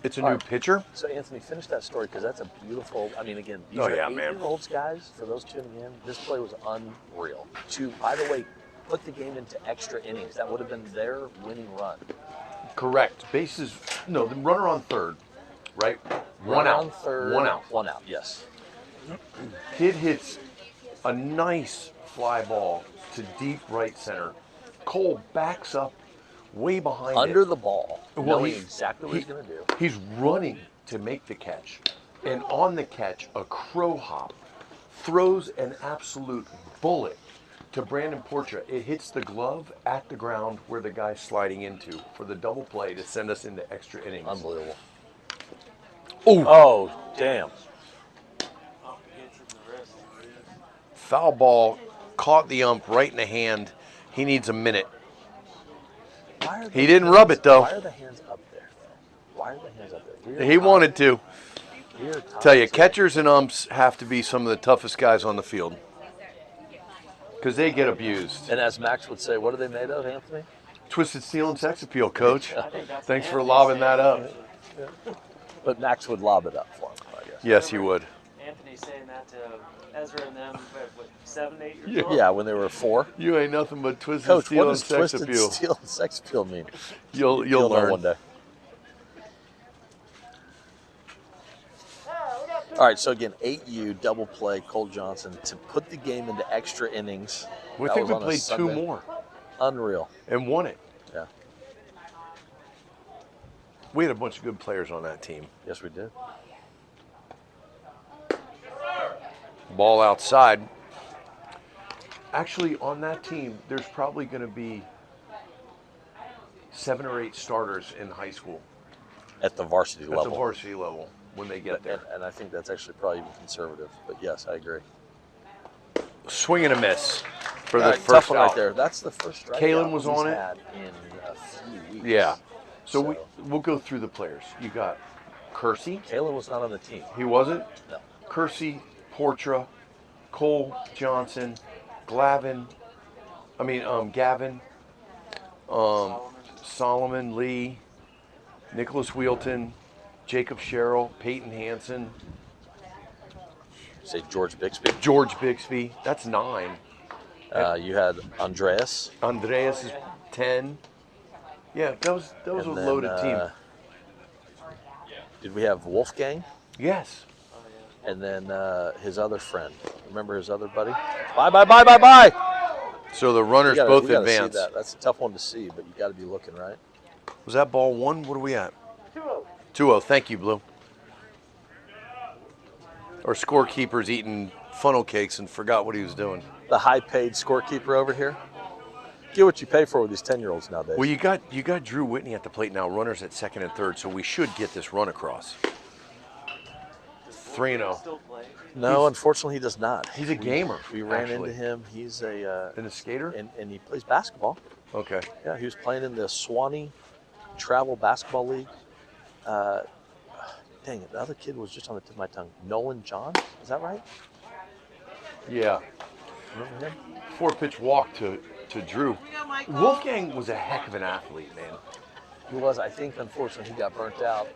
A: It's a
D: All
A: new
D: right.
A: pitcher.
D: So, Anthony, finish that story because that's a beautiful. I mean, again, these
A: Oh,
D: are
A: yeah, man.
D: 8-year-olds, guys. For those tuning in, this play was unreal. To, by the way, put the game into extra innings. That would have been their winning run.
A: Correct. Bases. No, the runner on third. Right. One
D: Runner
A: out.
D: on third.
A: 1 out.
D: 1 out. Yes.
A: Kid hits a nice fly ball to deep right center. Cole backs up way behind
D: Under
A: it.
D: the ball,
A: Well,
D: knowing exactly what he's going to do.
A: He's running to make the catch. And on the catch, a crow hop throws an absolute bullet to Brandon Portra. It hits the glove at the ground where the guy's sliding into for the double play to send us into extra innings.
D: Unbelievable.
A: Oh,
D: Oh, damn.
A: foul ball caught the ump right in the hand. He needs a minute. He didn't rub it, though.
D: Why are the hands up there? Why are the hands up there?
A: He wanted to. Tell you,
D: catchers.
A: catchers and umps have to be some of the toughest guys on the field because they get abused.
D: And as Max would say, what are they made of, Anthony?
A: Twisted steel and sex appeal, Coach. Thanks for lobbing that up.
D: But Max would lob it up for him, I guess.
A: Yes, he would.
C: Anthony saying that to Ezra and them, what 7, 8 years old?
D: Yeah, when they were 4.
A: You ain't nothing but twisted
D: Coach,
A: steel
D: what
A: and
D: does
A: sex
D: twisted
A: appeal.
D: steel and sex appeal mean?
A: You'll
D: You'll know
A: learn
D: one day. All right, so again, 8U double play, Cole Johnson to put the game into extra innings.
A: We
D: That
A: think
D: was
A: we
D: on a
A: played 2
D: Sunday.
A: more
D: Unreal.
A: and won it.
D: Yeah.
A: We had a bunch of good players on that team.
D: Yes, we did.
A: Ball outside. Actually, on that team, there's probably going to be 7 or 8 starters in high school
D: At the varsity
A: at
D: level.
A: the varsity level when they get there.
D: And I think that's actually probably even conservative. But yes, I agree.
A: Swing and a miss for
D: All
A: the
D: right,
A: first
D: tough one
A: out.
D: right there. That's the first strikeout
A: Kalen was
D: he's
A: on it.
D: had in a few weeks.
A: Yeah. So we'll go through the players. You got Kersey.
D: Kalen was not on the team.
A: He wasn't?
D: No.
A: Kersey, Portra, Cole Johnson, Gavin, Solomon Lee, Nicholas Wheelton, Jacob Sherrill, Peyton Hansen,
D: Say George Bixby.
A: George Bixby. That's 9.
D: You had Andreas.
A: Andreas is 10. Yeah, that was a
D: and then,
A: loaded team.
D: Did we have Wolfgang?
A: Yes.
D: And then his other friend. Remember his other buddy? Bye.
A: So the runners both advanced.
D: See that. That's a tough one to see, but you got to be looking, right?
A: Was that ball 1? What are we at? 2-0. Thank you, Blue. Our scorekeeper's eating funnel cakes and forgot what he was doing.
D: The high-paid scorekeeper over here. Get what you pay for with these 10-year-olds nowadays.
A: Well, you got Drew Whitney at the plate now, runners at second and third, so we should get this run across. 3-0.
D: No, unfortunately, he does not.
A: He's a gamer.
D: We ran
A: actually.
D: into him. He's a
A: And a skater?
D: and he plays basketball.
A: Okay.
D: Yeah, he was playing in the Swanee Travel Basketball League. Dang it, the other kid was just on the tip of my tongue. Nolan John, is that right?
A: Yeah.
D: Remember him?
A: 4-pitch walk to Drew. Wolfgang was a heck of an athlete, man.
D: He was. I think, unfortunately, he got burnt out.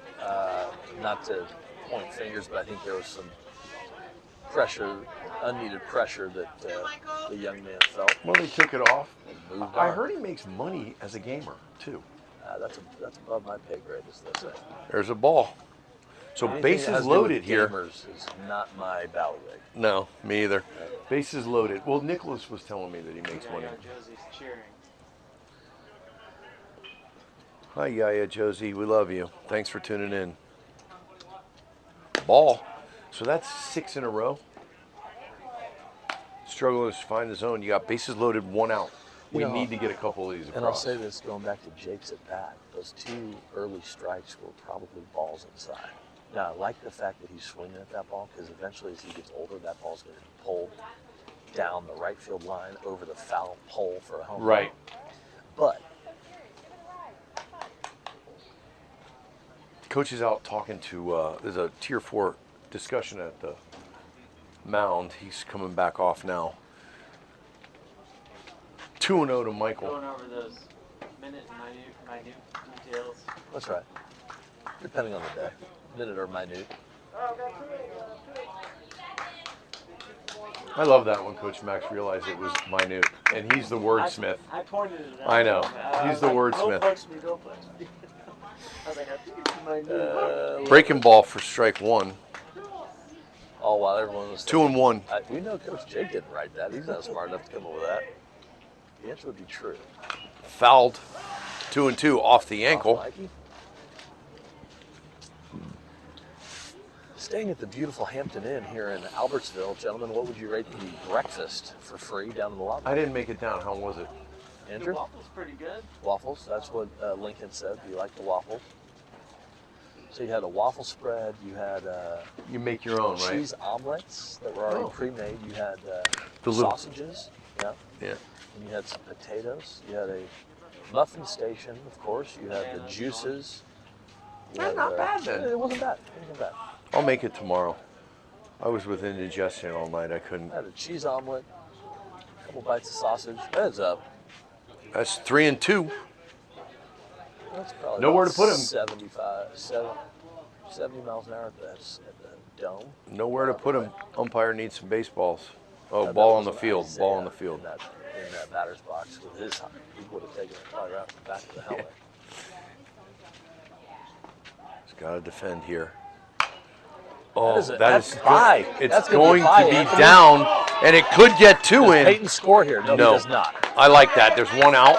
D: Not to point fingers, but I think there was some pressure, unneeded pressure that the young man felt.
A: Well, they took it off.
D: And moved
A: I
D: on.
A: heard he makes money as a gamer, too.
D: That's above my pay grade, as they say.
A: There's a ball. So
D: Anything that has
A: bases
D: to do with
A: loaded here.
D: Gamers is not my bailiwick.
A: No, me either. Bases loaded. Well, Nicholas was telling me that he makes money.
C: Josie's cheering.
A: Hi, Yaya, Josie. We love you. Thanks for tuning in. Ball. So that's 6 in a row. Struggling to find the zone. You got bases loaded, 1 out. We
D: You know,
A: need to get a couple of these across.
D: And I'll say this, going back to Jake's at bat, those 2 early strikes were probably balls inside. Now, I like the fact that he's swinging at that ball because eventually, as he gets older, that ball's going to be pulled down the right field line over the foul pole for a home run.
A: Right.
D: But
A: Coach is out talking to, there's a tier 4 discussion at the mound. He's coming back off now. 2-0 to Michael.
C: Going over those minute and minute details.
D: that's right. depending on the day, minute or minute.
A: I love that when Coach Max realized it was minute, and he's the wordsmith.
C: I pointed it out.
A: I know. He's the wordsmith.
C: Don't punch me, don't punch me. I was like, I think it's my
A: Breaking ball for strike one.
D: All while everyone was
A: 2-1.
D: We know Coach Jake didn't write that. He's not smart enough to come up with that. The answer would be true.
A: Fouled. 2-2 off the ankle.
D: Mikey. Staying at the beautiful Hampton Inn here in Albertsville, gentlemen, what would you rate the breakfast for free down in the lobby?
A: I didn't make it down. How was it?
D: Andrew?
C: The waffle's pretty good.
D: Waffles, that's what Lincoln said. Do you like the waffles? So you had a waffle spread, you had
A: You make your own, right?
D: cheese omelets that were already pre-made, you had
A: The little-
D: sausages, yeah,
A: Yeah.
D: and you had some potatoes, you had a muffin station, of course, you had the juices. You had,
A: Not bad then.
D: It wasn't bad, it wasn't bad.
A: I'll make it tomorrow. I was with indigestion all night. I couldn't.
D: I had a cheese omelet, a couple bites of sausage, heads up.
A: That's 3-2.
D: That's probably
A: Nowhere
D: about
A: to put 'em.
D: 70 miles an hour at the dome.
A: Nowhere to put him. Umpire needs some baseballs. Oh,
D: That
A: ball on the
D: was
A: field.
D: Isaiah
A: Ball on the field.
D: In that batter's box with his, he would have taken it probably right from the back of the helmet.
A: He's got to defend here. Oh,
D: That's
A: that's
D: high.
A: It's
D: That's
A: going
D: gonna be
A: to
D: high,
A: be
D: Anthony.
A: down, and it could get two
D: Does
A: in.
D: Peyton score here? No,
A: No.
D: he does not.
A: I like that. There's one out.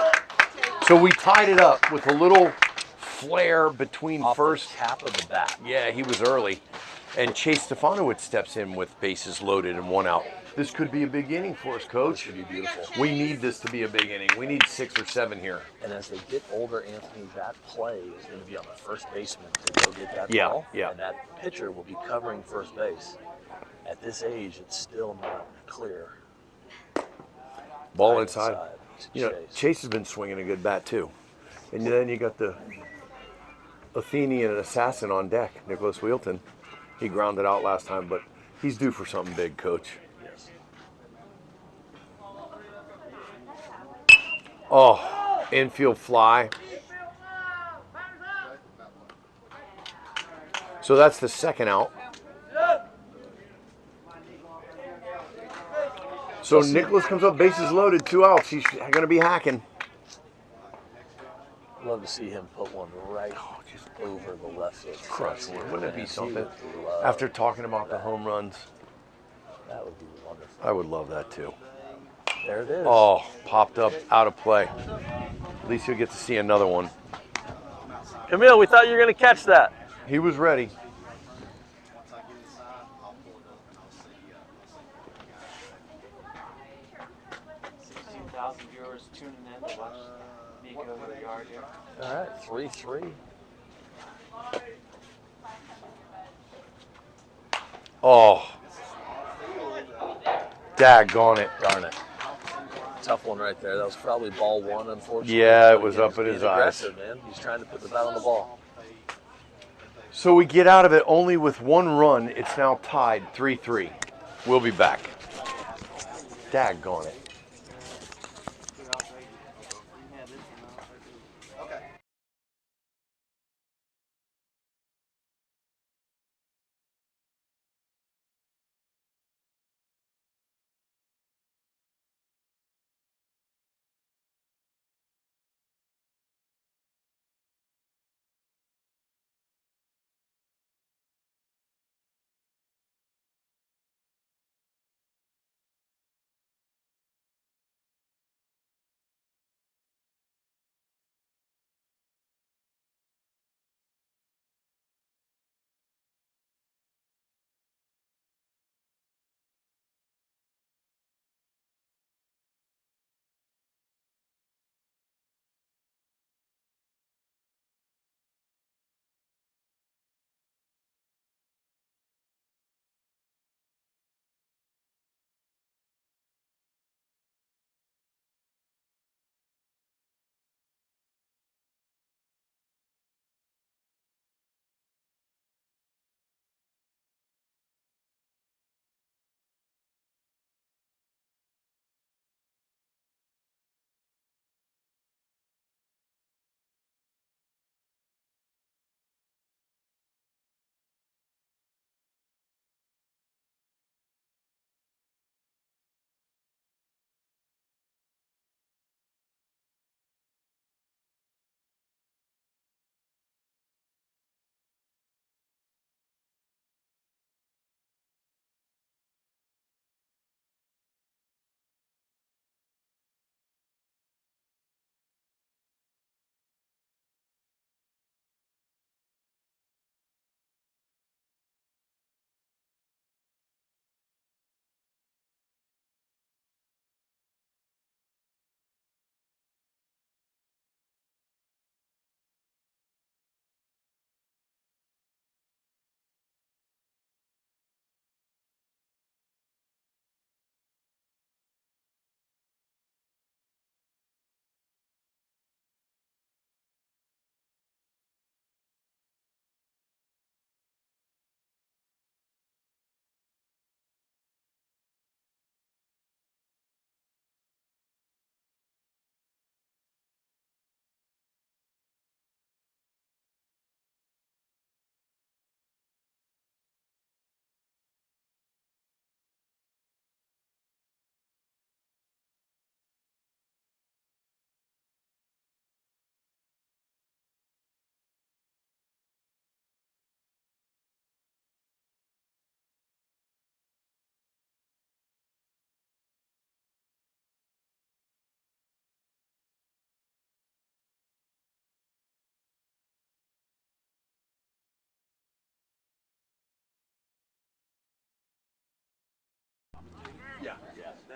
A: So we tied it up with a little flare between
D: Off
A: first.
D: the cap of the bat.
A: Yeah, he was early. And Chase Stefanowicz steps in with bases loaded and one out. This could be a big inning for us,
D: This
A: Coach.
D: should be beautiful.
A: We need this to be a big inning. We need 6 or 7 here.
D: And as they get older, Anthony, that play is going to be on the first baseman to go get that
A: Yeah,
D: ball.
A: yeah.
D: And that pitcher will be covering first base. At this age, it's still not clear.
A: Ball
D: Right
A: inside.
D: to
A: You know,
D: Chase.
A: Chase has been swinging a good bat too. And then you got the Athenian assassin on deck, Nicholas Wheelton. He grounded out last time, but he's due for something big, Coach.
D: Yes.
A: Oh, infield fly. So that's the second out. So Nicholas comes up, bases loaded, 2 outs. He's going to be hacking.
D: Love to see him put one right over the left field.
A: Crunch one. Wouldn't it be
D: Man, he
A: something?
D: would love
A: After talking about the home runs,
D: that would be wonderful.
A: I would love that too.
D: There it is.
A: Oh, popped up, out of play. At least he'll get to see another one.
D: Camille, we thought you were going to catch that.
A: He was ready.
C: 16,000 viewers tuning in to watch me go to the yard here.
D: All right, 3-3.
A: Oh, daggone it.
D: Darn it. Tough one right there. That was probably ball one, unfortunately.
A: Yeah, it
D: But
A: was
D: again,
A: up
D: he's
A: at his
D: being
A: eyes.
D: aggressive, man. He's trying to put the bat on the ball.
A: So we get out of it only with 1 run. It's now tied 3-3. We'll be back. Daggone it.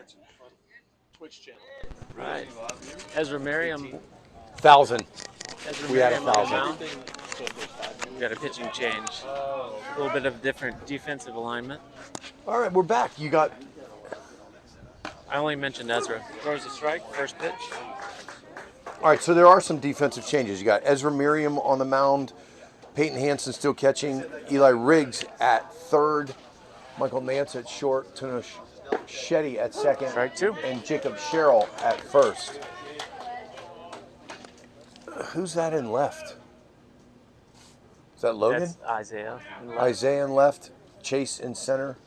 F: That's on Twitch channel.
C: All right. Ezra Merriam.
A: 1,000.
C: Ezra
A: We had
C: Merriam on the
A: 1,000.
C: mound.
F: So if there's 5
C: We got a pitching change. A little bit of different defensive alignment.
A: All right, we're back. You got.
C: I only mentioned Ezra. Throws a strike, first pitch.
A: All right, so there are some defensive changes. You got Ezra Merriam on the mound, Peyton Hansen still catching, Eli Riggs at third, Michael Nance at short, Tuna Shetty at second,
C: Strike two.
A: and Jacob Sherrill at first. Who's that in left? Is that Logan?
C: That's Isaiah. in left.
A: Isaiah in left, Chase in center,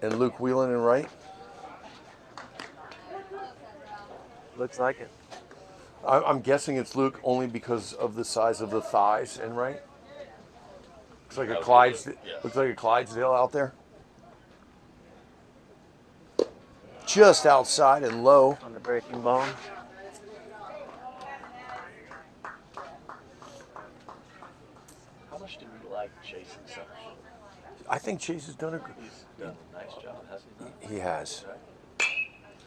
A: and Luke Whelan in right.
C: Looks like it.
A: I'm guessing it's Luke only because of the size of the thighs and right. Looks like a Clydesdale out there. Just outside and low.
C: On the breaking ball.
D: How much do we like Chase in center?
A: I think Chase has done
D: He's done a nice job, hasn't he?
A: he has.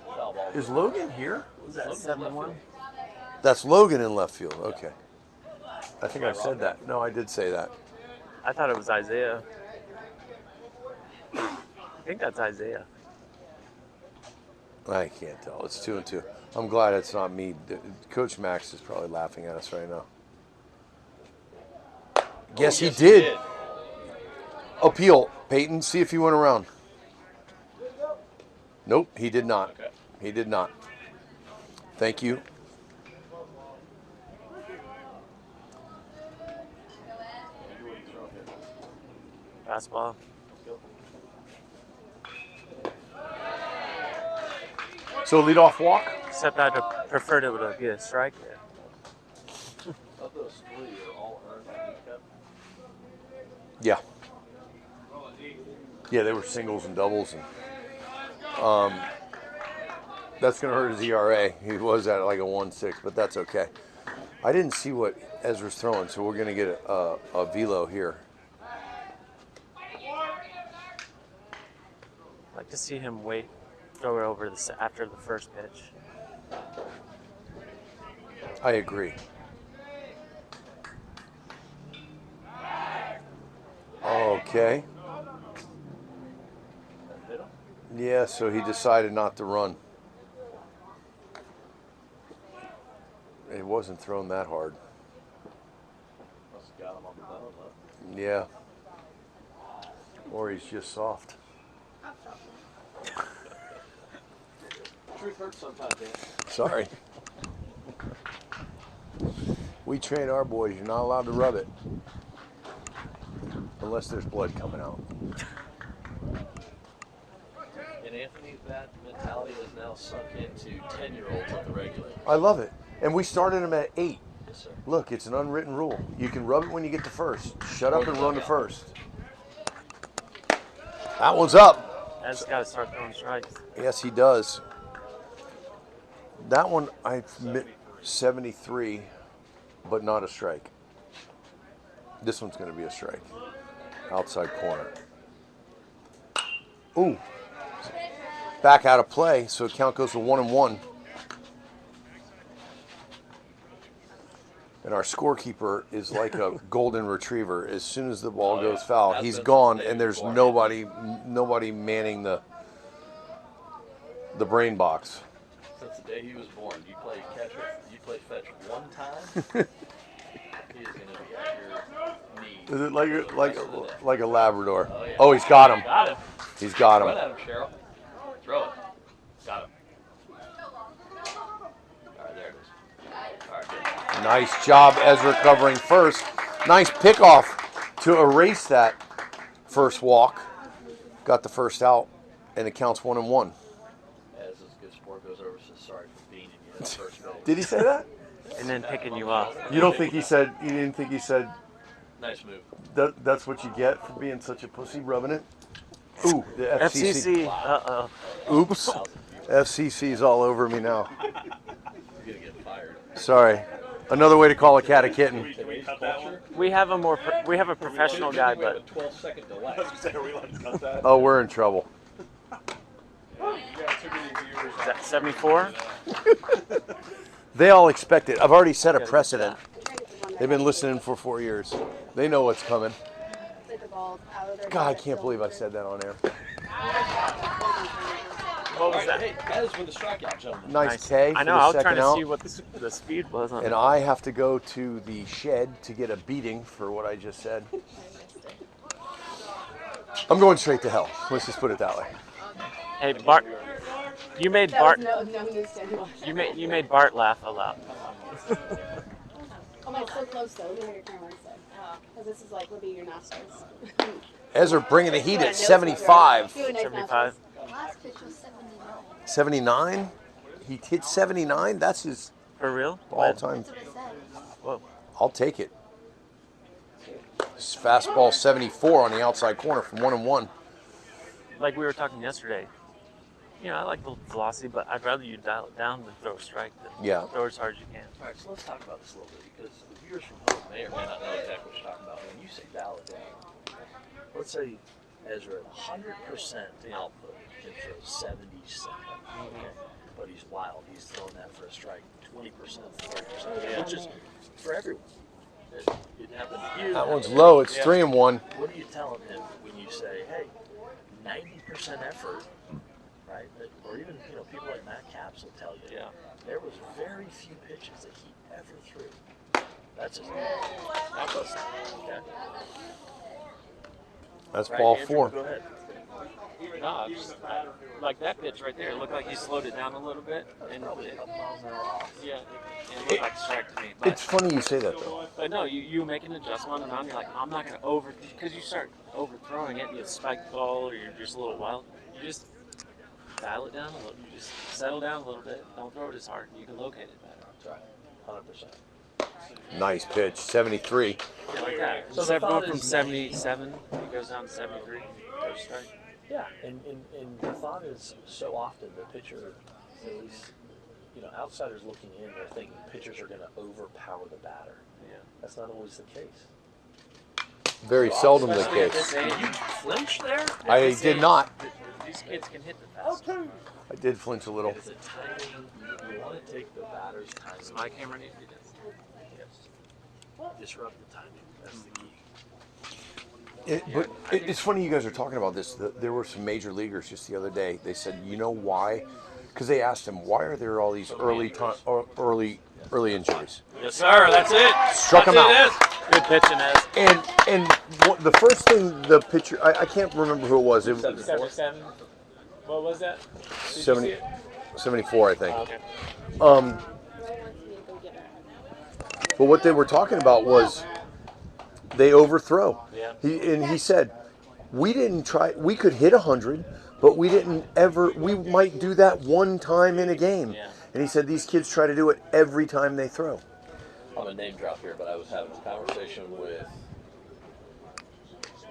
D: Foul ball.
A: Is Logan here?
C: Was that 7-1?
A: That's Logan in left field. Okay. I think I said that. No, I did say that.
C: I thought it was Isaiah. I think that's Isaiah.
A: I can't tell. It's 2-2. I'm glad it's not me. Coach Max is probably laughing at us right now. Yes, he did. Appeal, Peyton. See if he went around. Nope, he did not.
D: Okay.
A: He did not. Thank you.
C: Fastball.
A: So leadoff walk.
C: Except I'd have preferred it would be a strike there.
D: Of those three are all earned by handicap.
A: Yeah. Yeah, they were singles and doubles, and that's gonna hurt his ERA. He was at like a 1.6, but that's okay. I didn't see what Ezra's throwing, so we're gonna get a velo here.
C: I'd like to see him throw it over after the first pitch.
A: I agree. Okay. Yeah, so he decided not to run. It wasn't thrown that hard.
D: Must have got him on the bone, huh?
A: Yeah. Or he's just soft.
D: Truth hurts sometimes, Dan.
A: Sorry. We train our boys, you're not allowed to rub it. Unless there's blood coming out.
D: And Anthony, that mentality has now sunk into 10-year-olds at the regular.
A: I love it. And we started them at 8.
D: Yes, sir.
A: Look, it's an unwritten rule. You can rub it when you get to first. Shut up and run to first. That one's up.
C: That's got to start throwing strikes.
A: Yes, he does. That one, 73, but not a strike. This one's going to be a strike. Outside corner. Ooh. Back out of play, so count goes to 1-1. And our scorekeeper is like a golden retriever. As soon as the ball goes foul, he's gone, and there's nobody manning the brain box.
D: Since the day he was born, you play fetch one time, he is going to be at your knee.
A: Is it like a Labrador?
D: Oh, yeah.
A: Oh, he's got him.
D: Got him.
A: He's got
D: Run
A: him.
D: at him, Cheryl. Throw it. Got him. All right, there it is. All right, good.
A: Nice job, Ezra covering first. Nice pickoff to erase that first walk. Got the first out, and it counts 1-1.
D: As this good sport goes over, says sorry for beating you in the first base.
A: Did he say that?
C: And then picking you up.
A: You don't think he said? You didn't think he said
D: Nice move.
A: that's what you get for being such a pussy, rubbing it? Ooh, the
C: FCC. Uh-oh.
A: Oops. FCC's all over me now.
D: You're going to get fired.
A: Sorry. Another way to call a cat a kitten.
F: Can we cut that one?
C: We have a professional guy, but
F: 12-second delay. Are we allowed to cut that?
A: Oh, we're in trouble.
C: Is that 74?
A: They all expect it. I've already set a precedent. They've been listening for 4 years. They know what's coming. God, I can't believe I said that on air.
C: What was that?
D: Hey, that is with the strikeout, gentlemen.
A: Nice K for
C: I know.
A: the
C: I was
A: second
C: trying to
A: out.
C: see what the speed was on
A: And
C: it.
A: I have to go to the shed to get a beating for what I just said. I'm going straight to hell. Let's just put it that way.
C: Hey, Bart. You made
E: That
C: Bart.
E: was no news to anyone.
C: You made Bart laugh a lot.
E: Oh, my, it's so close though. Let me hear your camera instead. Because this is like would be your nostrils.
A: Ezra bringing the heat at 75.
E: Do a nice
C: 75.
E: nostrils.
G: Last pitch was 79.
A: 79? He hit 79? That's his
C: For real?
A: all-time.
G: That's what I said.
C: Whoa.
A: I'll take it. This fastball 74 on the outside corner from 1-1.
C: Like we were talking yesterday. You know, I like the velocity, but I'd rather you dial it down than throw a strike than
A: Yeah.
C: throw as hard as you can.
D: All right, so let's talk about this a little bit because the viewers from home may or may not know exactly what you're talking about. When you say dial it down, let's say Ezra at 100% output can throw 77, okay? But he's wild. He's throwing that for a strike 20%, 30%, which is for everyone. It happened to you.
A: That one's low. It's 3-1.
D: What are you telling him when you say, hey, 90% effort, right? Or even, you know, people like Matt Capps will tell you, there was very few pitches that he ever threw. That's his okay.
A: That's
D: Right,
A: ball
D: Andrew,
A: 4.
D: Go ahead.
C: No, like that pitch right there. It looked like he slowed it down a little bit, and
D: Probably a couple miles an hour off.
C: yeah, it looked like a strike to me.
A: It's funny you say that, though.
C: But no, you make an adjustment on the mound. You're like, I'm not going to because you start overthrowing it, and you spike the ball, or you're just a little wild. You just dial it down a little. You just settle down a little bit. Don't throw it as hard. You can locate it better.
D: That's right, 100%.
A: Nice pitch. 73.
C: Yeah, like that.
D: So
C: Instead of
D: the
C: going
D: thought
C: from
D: is-
C: 77, it goes down to 73. Throw strike.
D: Yeah, and the thought is so often the pitcher, at least, you know, outsiders looking in, they're thinking pitchers are going to overpower the batter.
C: Yeah.
D: That's not always the case.
A: Very seldom the
C: Especially at
A: case.
C: this age.
D: You flinch there?
A: I did not.
C: These kids can hit the fastball.
A: I did flinch a little.
D: It's a timing. You want to take the batter's timing.
C: Does my camera need to do this?
D: Yes. Disrupt the timing. That's the key.
A: It's funny you guys are talking about this. There were some major leaguers just the other day. They said, you know why? Because they asked him, why are there all these early injuries?
C: Yes, sir. That's it.
A: Struck him out.
C: Good pitching, Ez.
A: And the first thing the pitcher, I can't remember who it was. It was
C: 77. What was that? Did you
A: 70,
C: see it?
A: 74, I think.
C: Oh, okay.
A: But what they were talking about was they overthrow.
C: Yeah.
A: He said, we didn't try, we could hit 100, but we didn't ever, we might do that one time in a game.
C: Yeah.
A: And he said these kids try to do it every time they throw.
D: I'm a name drop here, but I was having a conversation with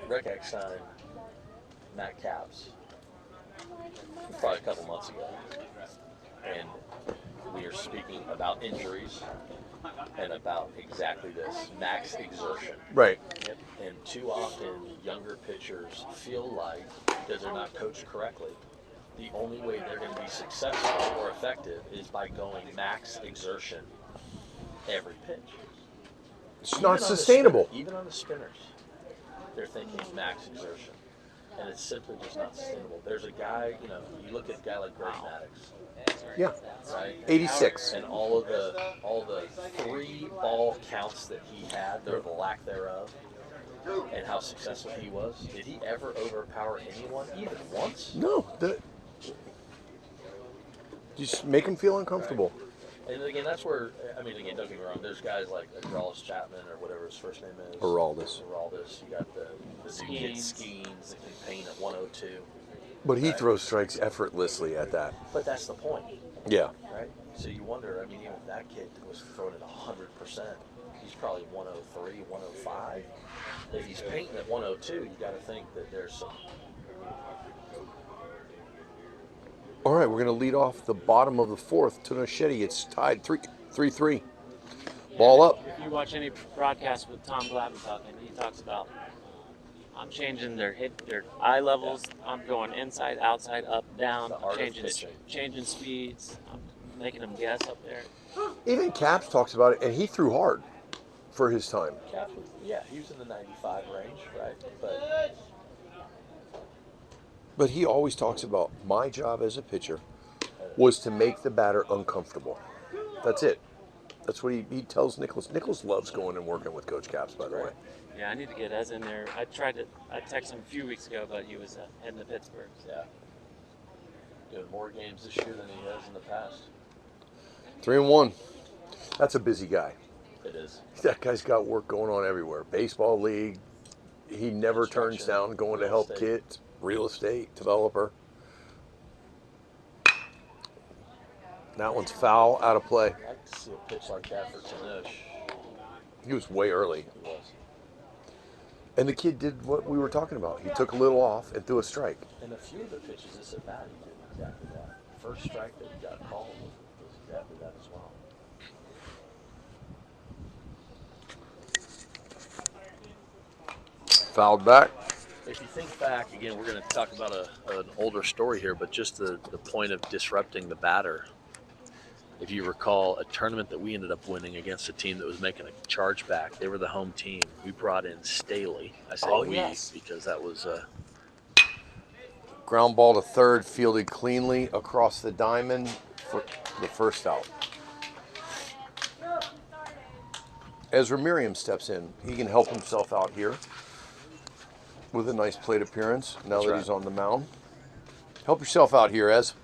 D: Rick Eckstein, Matt Capps, probably a couple months ago. And we are speaking about injuries and about exactly this, max exertion.
A: Right.
D: And too often, younger pitchers feel like, because they're not coached correctly, the only way they're going to be successful or effective is by going max exertion every pitch.
A: It's
D: Even
A: not
D: on the
A: sustainable.
D: spinner- even on the spinners, they're thinking max exertion. And it's simply just not sustainable. There's a guy, you know, you look at a guy like Greg Maddux,
A: Yeah.
D: right?
A: 86.
D: And all the 3 ball counts that he had, or the lack thereof, and how successful he was. Did he ever overpower anyone, even once?
A: No. Just make them feel uncomfortable.
D: And again, that's where, I mean, again, don't get me wrong, there's guys like Agralis Chapman, or whatever his first name is.
A: Araldis.
D: You got the new kid Skeens that can paint at 102.
A: But he throws strikes effortlessly at that.
D: But that's the point,
A: Yeah.
D: right? So you wonder, I mean, even if that kid was throwing at 100%, he's probably 103, 105. If he's painting at 102, you got to think that there's some.
A: All right, we're going to lead off the bottom of the 4th. To Nochetti, it's tied 3-3. Ball up.
C: If you watch any broadcast with Tom Glavine talking, he talks about I'm changing their eye levels. I'm going inside, outside, up, down.
D: The
C: I'm
D: art of pitching.
C: changing speeds. I'm making them guess up there.
A: Even Caps talks about it, and he threw hard for his time.
D: Caps was, yeah, he was in the 95 range, right? But
A: But he always talks about my job as a pitcher was to make the batter uncomfortable. That's it. That's what he tells Nicholas. Nicholas loves going and working with Coach Caps, by the way.
C: Yeah, I need to get Ez in there. I texted him a few weeks ago, but he was heading to Pittsburgh.
D: yeah, doing more games this year than he has in the past.
A: 3-1. That's a busy guy.
D: It is.
A: That guy's got work going on everywhere. Baseball league. He never turns
D: Construction,
A: down going to
D: real
A: help
D: estate.
A: kids. Real estate developer. That one's foul, out of play.
D: I'd like to see a pitch like that for Tanosh.
A: He was way early.
D: He was.
A: And the kid did what we were talking about. He took a little off and threw a strike.
D: And a few of the pitches this at bat, he did exactly that. First strike that he got called was exactly that as well.
A: Fouled back.
D: If you think back, again, we're going to talk about an older story here, but just the point of disrupting the batter. If you recall a tournament that we ended up winning against a team that was making a charge back, they were the home team. We brought in Staley. I say we because that was
A: Ground ball to third, fielded cleanly across the diamond for the first out. Ezra Miriam steps in. He can help himself out here with a nice plate appearance now
D: That's
A: that
D: right.
A: he's on the mound. Help yourself out here, Ez.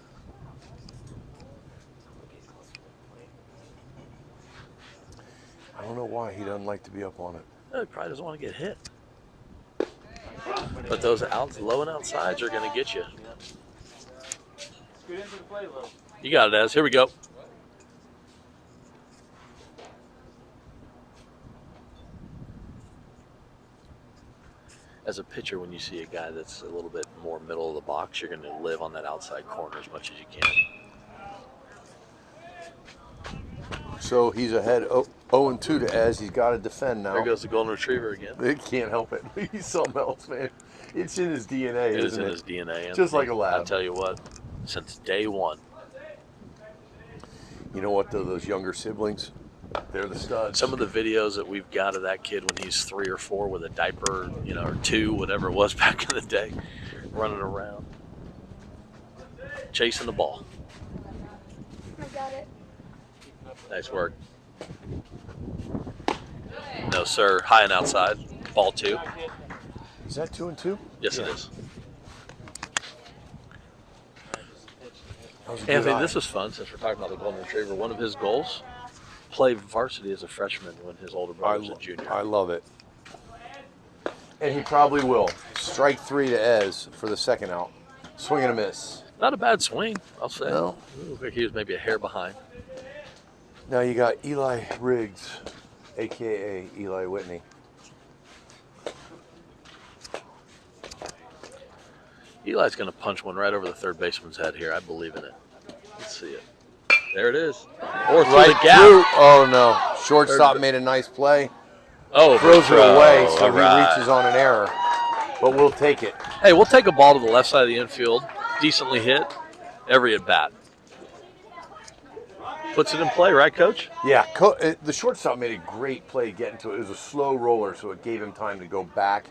A: I don't know why he doesn't like to be up on it.
D: he probably doesn't want to get hit. But those low and outsides are going to get you.
C: Scoot into the plate a little.
D: You got it, Ez. Here we go. As a pitcher, when you see a guy that's a little bit more middle of the box, you're going to live on that outside corner as much as you can.
A: So he's ahead 0-2 to Ez. He's got to defend now.
D: There goes the golden retriever again.
A: He can't help it. He's something else, man. It's in his DNA,
D: It is
A: isn't
D: in
A: it?
D: his DNA.
A: Just like a lab.
D: I'll tell you what, since day one.
A: You know what, though? Those younger siblings, they're the studs.
D: Some of the videos that we've got of that kid when he's 3 or 4 with a diaper, or 2, whatever it was back in the day, running around, chasing the ball.
G: I got it.
D: Nice work. No, sir. High and outside. Ball 2.
A: Is that 2-2?
D: Yes, it is.
A: That was a good
D: Anthony,
A: eye.
D: this was fun since we're talking about the golden retriever. One of his goals, play varsity as a freshman when his older brother was a junior.
A: I love it. And he probably will. Strike 3 to Ez for the second out. Swing and a miss.
D: Not a bad swing, I'll say.
A: No.
D: Looked like he was maybe a hair behind.
A: Now you got Eli Riggs, a.k.a. Eli Whitney.
D: Eli's going to punch one right over the third baseman's head here. I believe in it. Let's see it. There it is. Or through the gap.
A: through. Oh, no. Shortstop made a nice play.
D: Oh,
A: Throws it away, so
D: All
A: he
D: right.
A: reaches on an error. But we'll take it.
D: Hey, we'll take a ball to the left side of the infield. Decently hit. Every at bat. Puts it in play, right, Coach?
A: Yeah, the shortstop made a great play getting to it. It was a slow roller, so it gave him time to go back.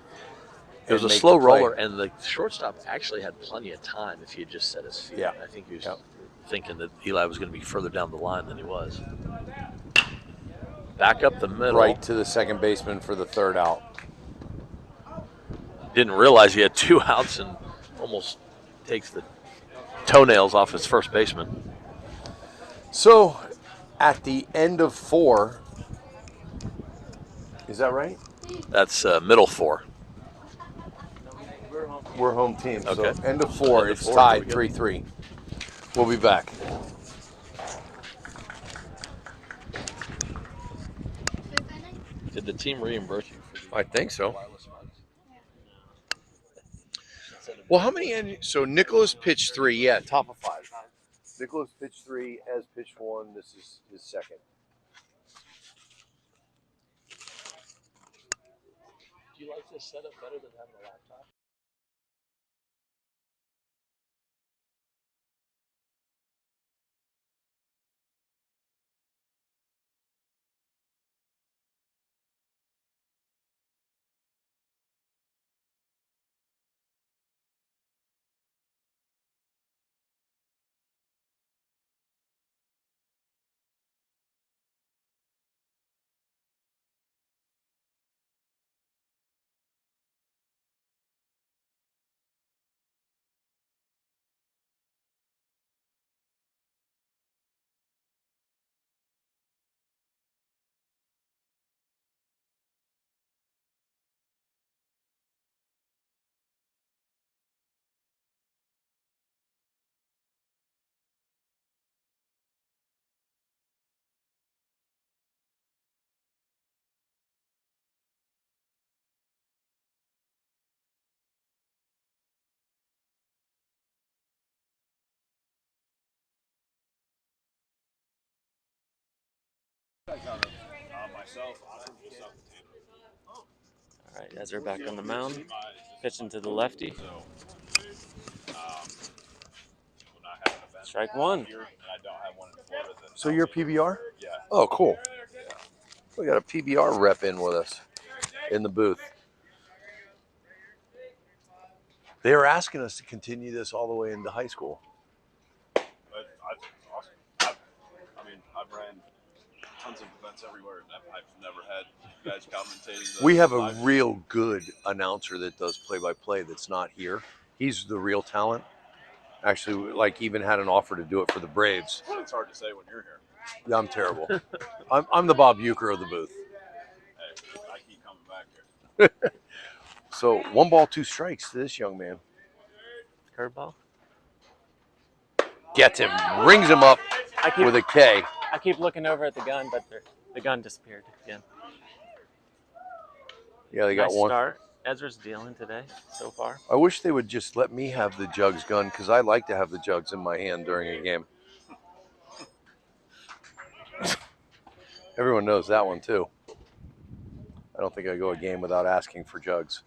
D: It was
A: and
D: a
A: make
D: slow
A: the play.
D: roller, and the shortstop actually had plenty of time if he had just set his feet.
A: Yeah.
D: I think he was
A: Yep.
D: thinking that Eli was going to be further down the line than he was. Back up the middle.
A: Right to the second baseman for the third out.
D: Didn't realize he had 2 outs and almost takes the toenails off his first baseman.
A: So, at the end of 4, is that right?
D: That's middle 4.
A: We're home team. So,
D: Okay.
A: end of 4,
D: End of
A: it's
D: 4,
A: tied
D: there we
A: 3-3. We'll be back.
G: Fifth inning?
D: Did the team reimburse you for the
A: I think so.
D: wireless mics?
A: Well, how many innings? So, Nicholas pitched 3. Yeah, top of 5. Nicholas pitched 3, Ez pitched 1. This is his second.
D: Do you like this setup better than having a laptop?
C: All right, Ezra back on the mound, pitching to the lefty. Strike one.
A: So you're PBR? Yeah. Oh, cool. We got a PBR rep in with us in the booth. They are asking us to continue this all the way into high school.
F: I've ran tons of events everywhere, and I've never had guys commentating.
A: We have a real good announcer that does play-by-play that's not here. He's the real talent. Actually, like, even had an offer to do it for the Braves.
F: It's hard to say when you're here.
A: Yeah, I'm terrible. I'm the Bob Uecker of the booth.
F: Hey, I keep coming back here.
A: So 1 ball, 2 strikes to this young man.
C: Curveball.
A: Gets him, rings him up with a K.
C: I keep looking over at the gun, but the gun disappeared again.
A: Yeah, they got
C: Nice
A: one.
C: start. Ezra's dealing today so far.
A: I wish they would just let me have the jugs gun because I like to have the jugs in my hand during a game. Everyone knows that one too. I don't think I go a game without asking for jugs.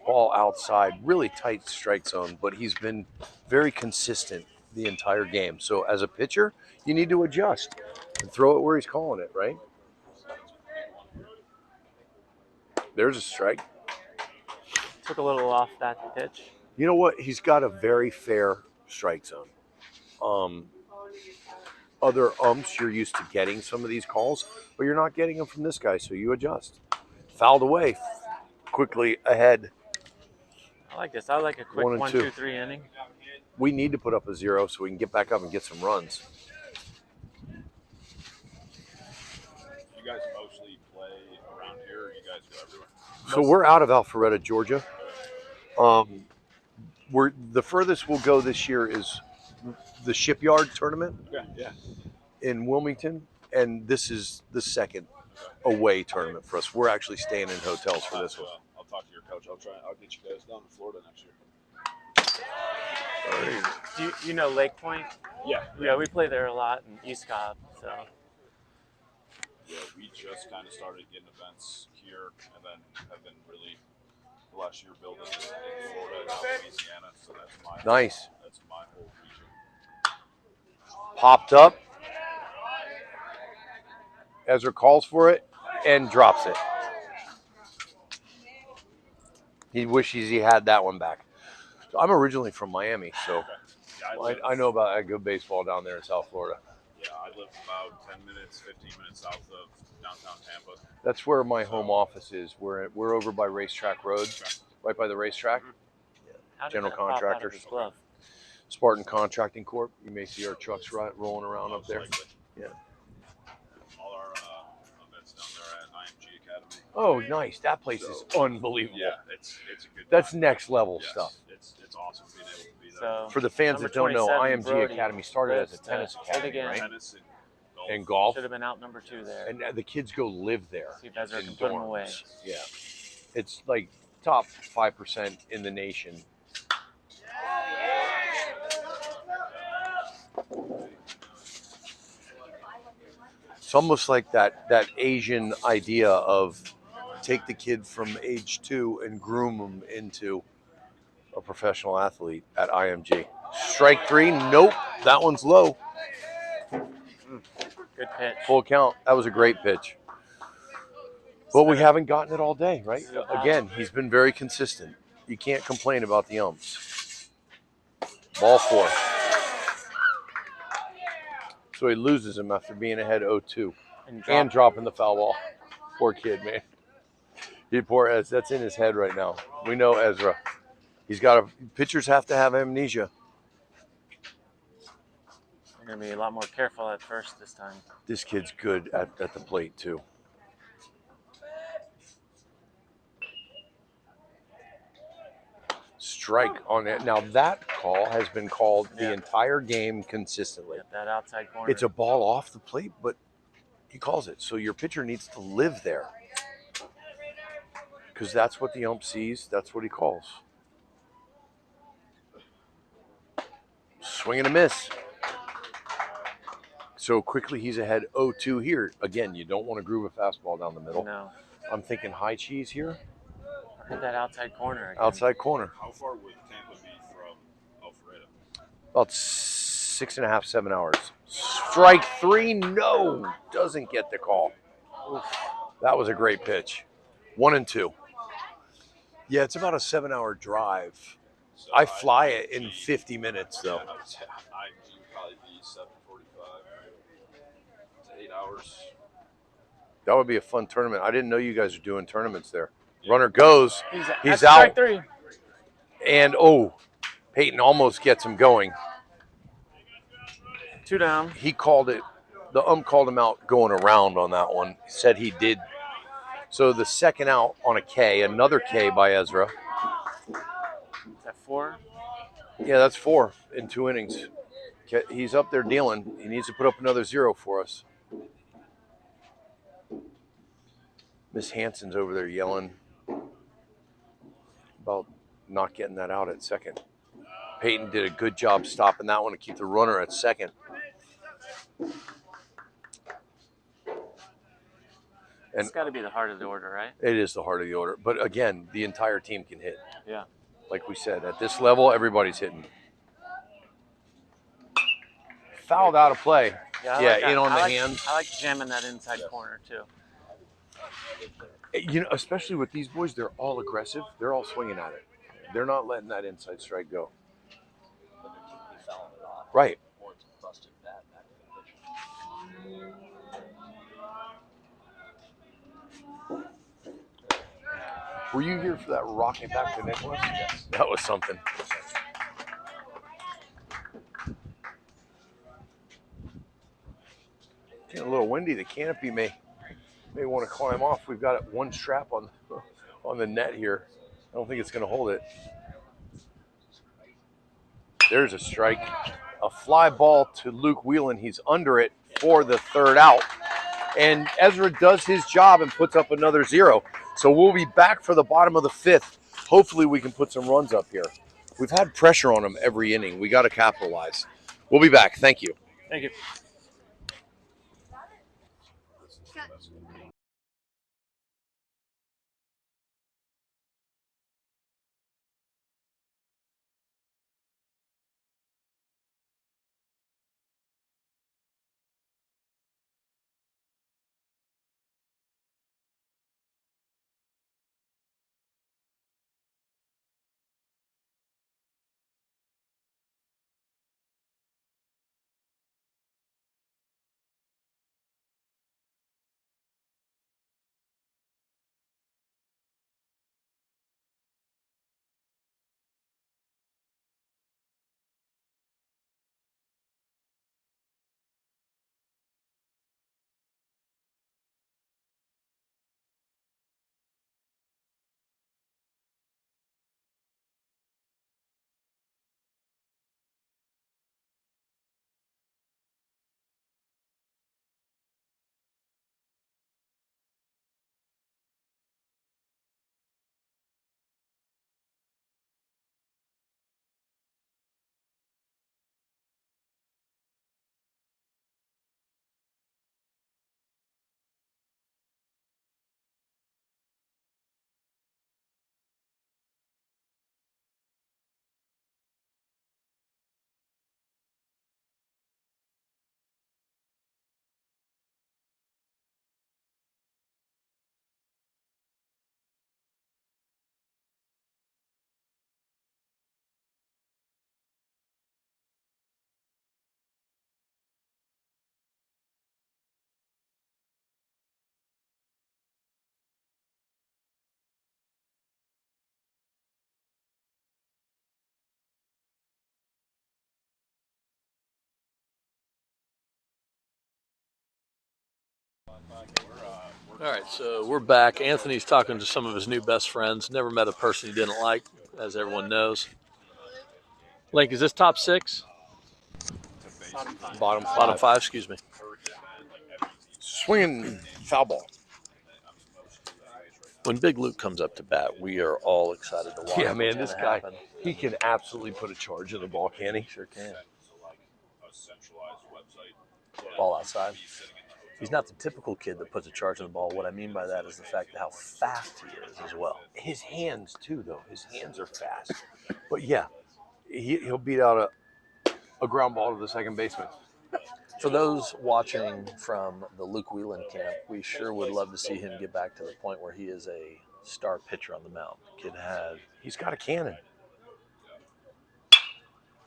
A: Ball outside, really tight strike zone, but he's been very consistent the entire game. So as a pitcher, you need to adjust and throw it where he's calling it, right? There's a strike.
C: Took a little off that pitch.
A: You know what? He's got a very fair strike zone. Other umps, you're used to getting some of these calls, but you're not getting them from this guy, so you adjust. Fouled away, quickly ahead.
C: I like this. I like a quick 1, 2, 3 inning.
A: We need to put up a 0 so we can get back up and get some runs.
F: You guys mostly play around here, or you guys go everywhere?
A: So we're out of Alpharetta, Georgia. We're the furthest we'll go this year is the Shipyard tournament in Wilmington, and this is the second away tournament for us. We're actually staying in hotels for this one.
F: I'll talk to your coach. I'll get you guys down to Florida next year.
C: Do you know Lake Point?
F: Yeah.
C: Yeah, we play there a lot in East Cobb. So.
F: Yeah, we just kind of started getting events here, and then have been really the last year building in Florida and now Louisiana. So that's my whole region.
A: Popped up. Ezra calls for it and drops it. He wishes he had that one back. So I'm originally from Miami, so I know about good baseball down there in South Florida.
F: Yeah, I live about 10 minutes, 15 minutes south of downtown Tampa.
A: That's where my home office is. We're over by Racetrack Road, right by the racetrack.
C: How did
A: General
C: that pop out of
A: contractors.
C: his glove?
A: Spartan Contracting Corp. You may see our trucks rolling around up there. Yeah.
F: All our events down there at IMG Academy.
A: Oh, nice. That place is unbelievable.
F: Yeah, it's a good.
A: That's next level stuff.
F: It's awesome being able to be there.
C: So,
A: For the fans that don't know,
C: 27,
A: IMG
C: Brody,
A: Academy started as a tennis academy,
C: again.
A: right?
F: Tennis
A: And golf.
C: Should have been out number 2 there.
A: And the kids go live there.
C: See if Ezra
A: in
C: can put him
A: dorms.
C: away.
A: Yeah. It's like top 5% in the nation. It's almost like that Asian idea of take the kid from age 2 and groom him into a professional athlete at IMG. Strike 3. Nope. That one's low.
C: Good pitch.
A: Full count. That was a great pitch. But we haven't gotten it all day, right? Again, he's been very consistent. You can't complain about the umps. Ball 4. So he loses him after being ahead 0-2 and dropping the foul ball. Poor kid, man. Poor Ez. That's in his head right now. We know Ezra. Pitchers have to have amnesia.
C: They're going to be a lot more careful at first this time.
A: This kid's good at the plate, too. Strike on it. Now, that call has been called the entire game consistently.
C: That outside corner.
A: It's a ball off the plate, but he calls it. So your pitcher needs to live there. Because that's what the ump sees. That's what he calls. Swing and a miss. So quickly he's ahead 0-2 here. Again, you don't want to groove a fastball down the middle.
C: No.
A: I'm thinking high cheese here.
C: Hit that outside corner again.
A: Outside corner.
F: How far would Tampa be from Alpharetta?
A: About 6.5, 7 hours. Strike 3, no. Doesn't get the call. Oof. That was a great pitch. 1-2. Yeah, it's about a 7-hour drive.
F: So
A: I fly it in 50 minutes, though.
F: Yeah, I would say IG would probably be 7:45 to 8 hours.
A: That would be a fun tournament. I didn't know you guys are doing tournaments there. Runner goes. He's
C: out.
A: Strike 3. And, Peyton almost gets him going.
C: 2 down.
A: He called it. The ump called him out going around on that one. He said he did. So the second out on a K, another K by Ezra.
C: Is that 4?
A: Yeah, that's 4 in 2 innings. He's up there dealing. He needs to put up another 0 for us. Miss Hanson's over there yelling about not getting that out at second. Peyton did a good job stopping that one to keep the runner at second. And
C: it's got to be the heart of the order, right?
A: It is the heart of the order. But again, the entire team can hit.
C: Yeah.
A: Like we said, at this level, everybody's hitting. Fouled out of play.
C: Yeah,
A: in on the hands.
C: I like jamming that inside corner, too.
A: You know, especially with these boys, they're all aggressive. They're all swinging at it. They're not letting that inside strike go.
D: But they're typically fouling it off.
A: Right.
D: Or it's a busted bat back in the pitcher.
A: Were you here for that rocket back to Nicholas?
D: Yes.
A: That was something. Getting a little windy. The canopy may want to climb off. We've got one strap on the net here. I don't think it's going to hold it. There's a strike. A fly ball to Luke Whelan. He's under it for the 3rd out. And Ezra does his job and puts up another 0. So we'll be back for the bottom of the 5th. Hopefully we can put some runs up here. We've had pressure on them every inning. We got to capitalize. We'll be back. Thank you.
C: Thank you.
D: All right, so we're back. Anthony's talking to some of his new best friends. Never met a person he didn't like, as everyone knows. Link, is this top 6?
A: Bottom
D: Bottom 5, excuse me.
A: Swinging foul ball.
D: When Big Luke comes up to bat, we are all excited to watch.
A: Yeah, man,
D: what's
A: this
D: gonna
A: guy,
D: happen.
A: he can absolutely put a charge in the ball, can he?
D: Sure can. Ball outside. He's not the typical kid that puts a charge in the ball. What I mean by that is the fact that how fast he is as well.
A: His hands, too, though. His hands are fast. But, yeah, he'll beat out a ground ball to the second baseman.
D: For those watching from the Luke Whelan camp, we sure would love to see him get back to the point where he is a star pitcher on the mound. Kid
A: he's got a cannon.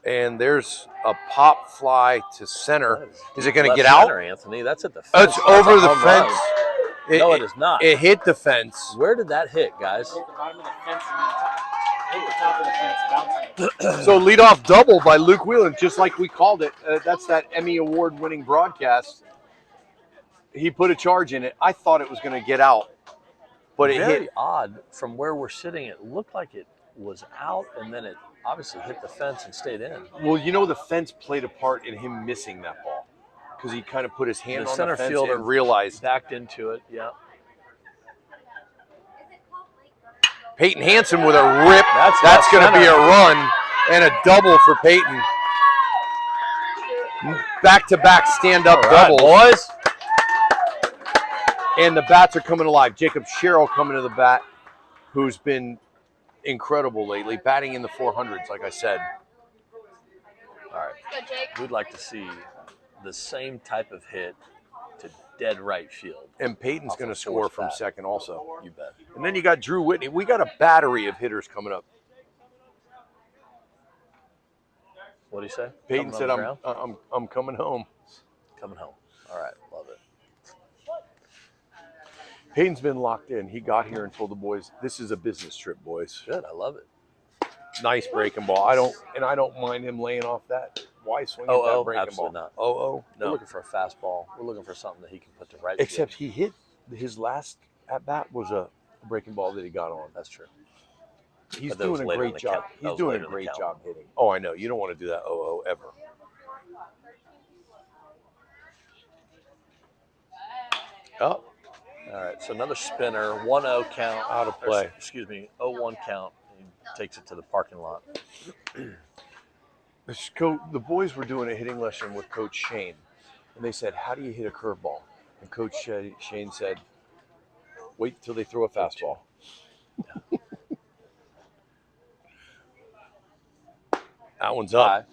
A: And there's a pop fly to center. Is it going to get out?
D: Center, Anthony. That's at the fence.
A: It's over the fence.
D: No, it is not.
A: It hit the fence.
D: Where did that hit, guys?
C: Hit the bottom of the fence and hit the top of the fence, bouncing.
A: So leadoff double by Luke Whelan, just like we called it. That's that Emmy Award-winning broadcast. He put a charge in it. I thought it was going to get out, but it
D: Very
A: hit.
D: odd. From where we're sitting, it looked like it was out, and then it obviously hit the fence and stayed in.
A: Well, you know, the fence played a part in him missing that ball because he kind of put his hand
D: The
A: on
D: center
A: the fence
D: fielder
A: and realized.
D: backed into it. Yeah.
A: Peyton Hansen with a rip. That's
D: left
A: going to be
D: center.
A: a run and a double for Peyton. Back-to-back stand-up doubles.
D: Boys.
A: And the bats are coming alive. Jacob Sherrill coming to the bat, who's been incredible lately, batting in the 400s, like I said.
D: All right. We'd like to see the same type of hit to dead right field.
A: And Peyton's going to score from second also.
D: You bet.
A: And then you got Drew Whitney. We got a battery of hitters coming up.
D: What do you say?
A: Peyton
D: Coming
A: said,
D: on the ground?
A: I'm coming home.
D: Coming home. All right. Love it.
A: Peyton's been locked in. He got here and told the boys, this is a business trip, boys.
D: Good. I love it.
A: Nice breaking ball. I don't mind him laying off that. Why swing at that breaking
D: absolutely
A: ball?
D: not.
A: No.
D: We're looking for a fastball. We're looking for something that he can put to right
A: Except
D: field.
A: he hit his last at bat was a breaking ball that he got on.
D: That's true.
A: He's
D: But that was
A: doing a
D: later in
A: great
D: the
A: job.
D: count. That
A: He's
D: was
A: doing
D: later
A: a
D: in the
A: great
D: count.
A: job hitting. Oh, I know. You don't want to do that ever. Oh,
D: All right. So another spinner. 1-0 count.
A: Out of play.
D: Excuse me. 0-1 count. He takes it to the parking lot.
A: the boys were doing a hitting lesson with Coach Shane, and they said, "How do you hit a curveball?" And Coach Shane said, "Wait till they throw a fastball." That one's up.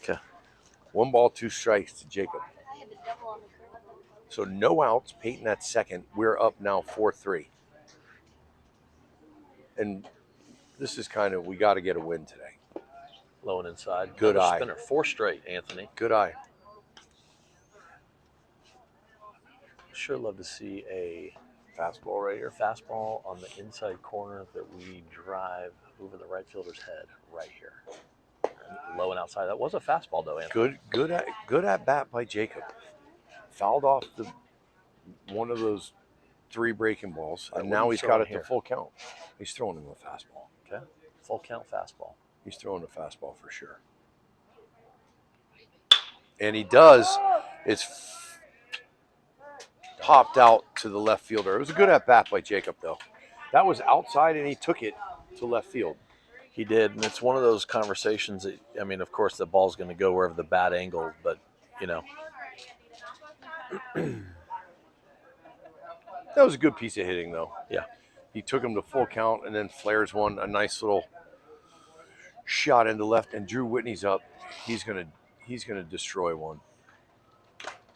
D: Okay.
A: 1 ball, 2 strikes to Jacob.
G: I had the double on the curve.
A: So no outs. Peyton at second. We're up now 4-3. And this is kind of, we got to get a win today.
D: Low and inside.
A: Good
D: Another
A: eye.
D: Spinner. 4 straight, Anthony.
A: Good eye.
D: Sure love to see a
A: Fastball right here.
D: fastball on the inside corner that we drive over the right fielder's head right here. Low and outside. That was a fastball, though, Anthony.
A: Good at bat by Jacob. Fouled off one of those 3 breaking balls,
D: All right,
A: and
D: what are
A: now
D: you
A: he's got
D: throwing
A: it to
D: here?
A: full count. He's throwing him a fastball.
D: Okay. Full count fastball.
A: He's throwing a fastball for sure. And he does. It's popped out to the left fielder. It was a good at bat by Jacob, though. That was outside, and he took it to left field.
D: He did, and it's one of those conversations that, I mean, of course, the ball's going to go wherever the bat angle, but, you know.
A: That was a good piece of hitting, though.
D: Yeah.
A: He took him to full count, and then flares one, a nice little shot into left, and Drew Whitney's up. He's gonna destroy one.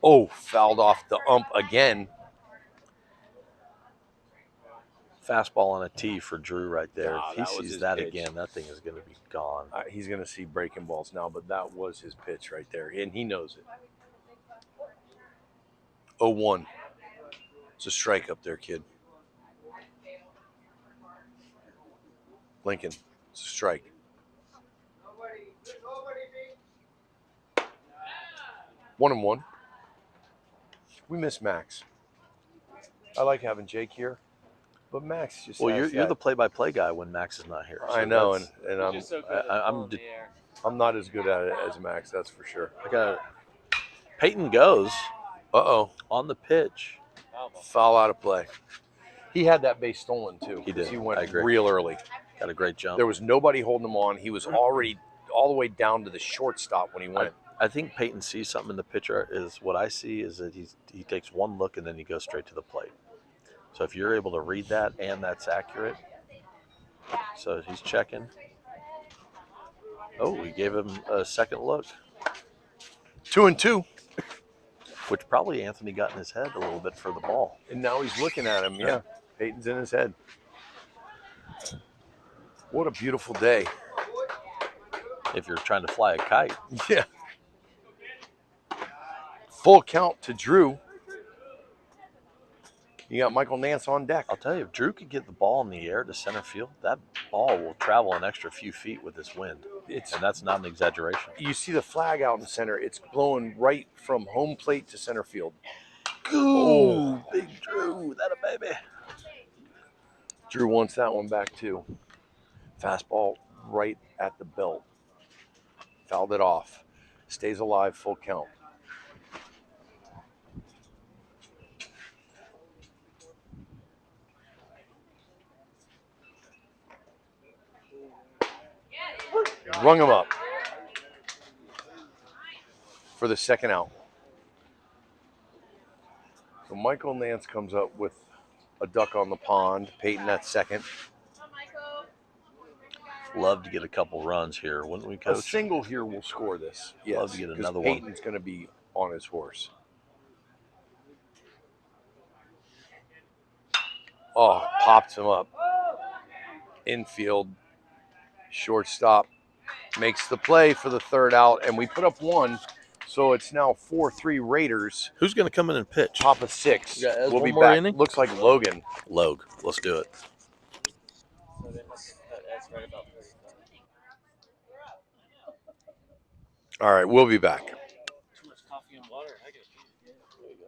A: Oh, fouled off the ump again.
D: Fastball on a tee for Drew right there.
A: Nah,
D: If
A: that
D: he
A: was
D: sees
A: his
D: that
A: pitch.
D: again, that thing is going to be gone.
A: He's gonna see breaking balls now, but that was his pitch right there, and he knows it. 0-1. It's a strike up there, kid. Lincoln, it's a strike. One and one. We miss Max. I like having Jake here, but Max just.
D: Well,
A: has
D: you're
A: that-
D: the play-by-play guy when Max is not here. So
A: I know, and
C: He's
A: I'm
C: just so good at
D: I'm
C: pulling
D: de-
C: the air.
A: I'm not as good at it as Max. That's for sure.
D: I got Peyton goes
A: Uh-oh.
D: on the pitch.
A: Foul out of play. He had that base stolen too.
D: He
A: 'cause
D: did.
A: He
D: I
A: went
D: agree.
A: real early.
D: Got a great jump.
A: There was nobody holding him on. He was already all the way down to the shortstop when he went.
D: I think Peyton sees something in the pitcher. Is what I see is that he takes one look and then he goes straight to the plate. So if you're able to read that and that's accurate, so he's checking. Oh, we gave him a second look,
A: 2-2.
D: which probably Anthony got in his head a little bit for the ball.
A: And now he's looking at him. Yeah. Peyton's in his head. What a beautiful day.
D: If you're trying to fly a kite,
A: Yeah. Full count to Drew. You got Michael Nance on deck.
D: I'll tell you, if Drew could get the ball in the air to center field, that ball will travel an extra few feet with this wind. And that's not an exaggeration.
A: You see the flag out in center. It's blowing right from home plate to center field.
D: Ooh, big Drew, that a baby.
A: Drew wants that one back too. Fastball right at the belt. Fouled it off. Stays alive, full count. Rung him up for the second out. So Michael Nance comes up with a duck on the pond. Peyton at second.
D: Love to get a couple runs here, wouldn't we,
A: A
D: Coach?
A: single here will score this. Yes,
D: Love to get
A: 'cause
D: another one.
A: Peyton's going to be on his horse. Oh, pops him up. Infield. Shortstop makes the play for the third out, and we put up one, so it's now 4-3 Raiders.
D: Who's going to come in and pitch?
A: Top of 6.
D: Yeah,
A: We'll
D: one
A: be
D: more
A: back.
D: inning?
A: Looks like Logan.
D: Logue. Let's do it.
C: So that's right about 35.
A: All right, we'll be back.
C: Too much coffee and water. I gotta pee. There you go.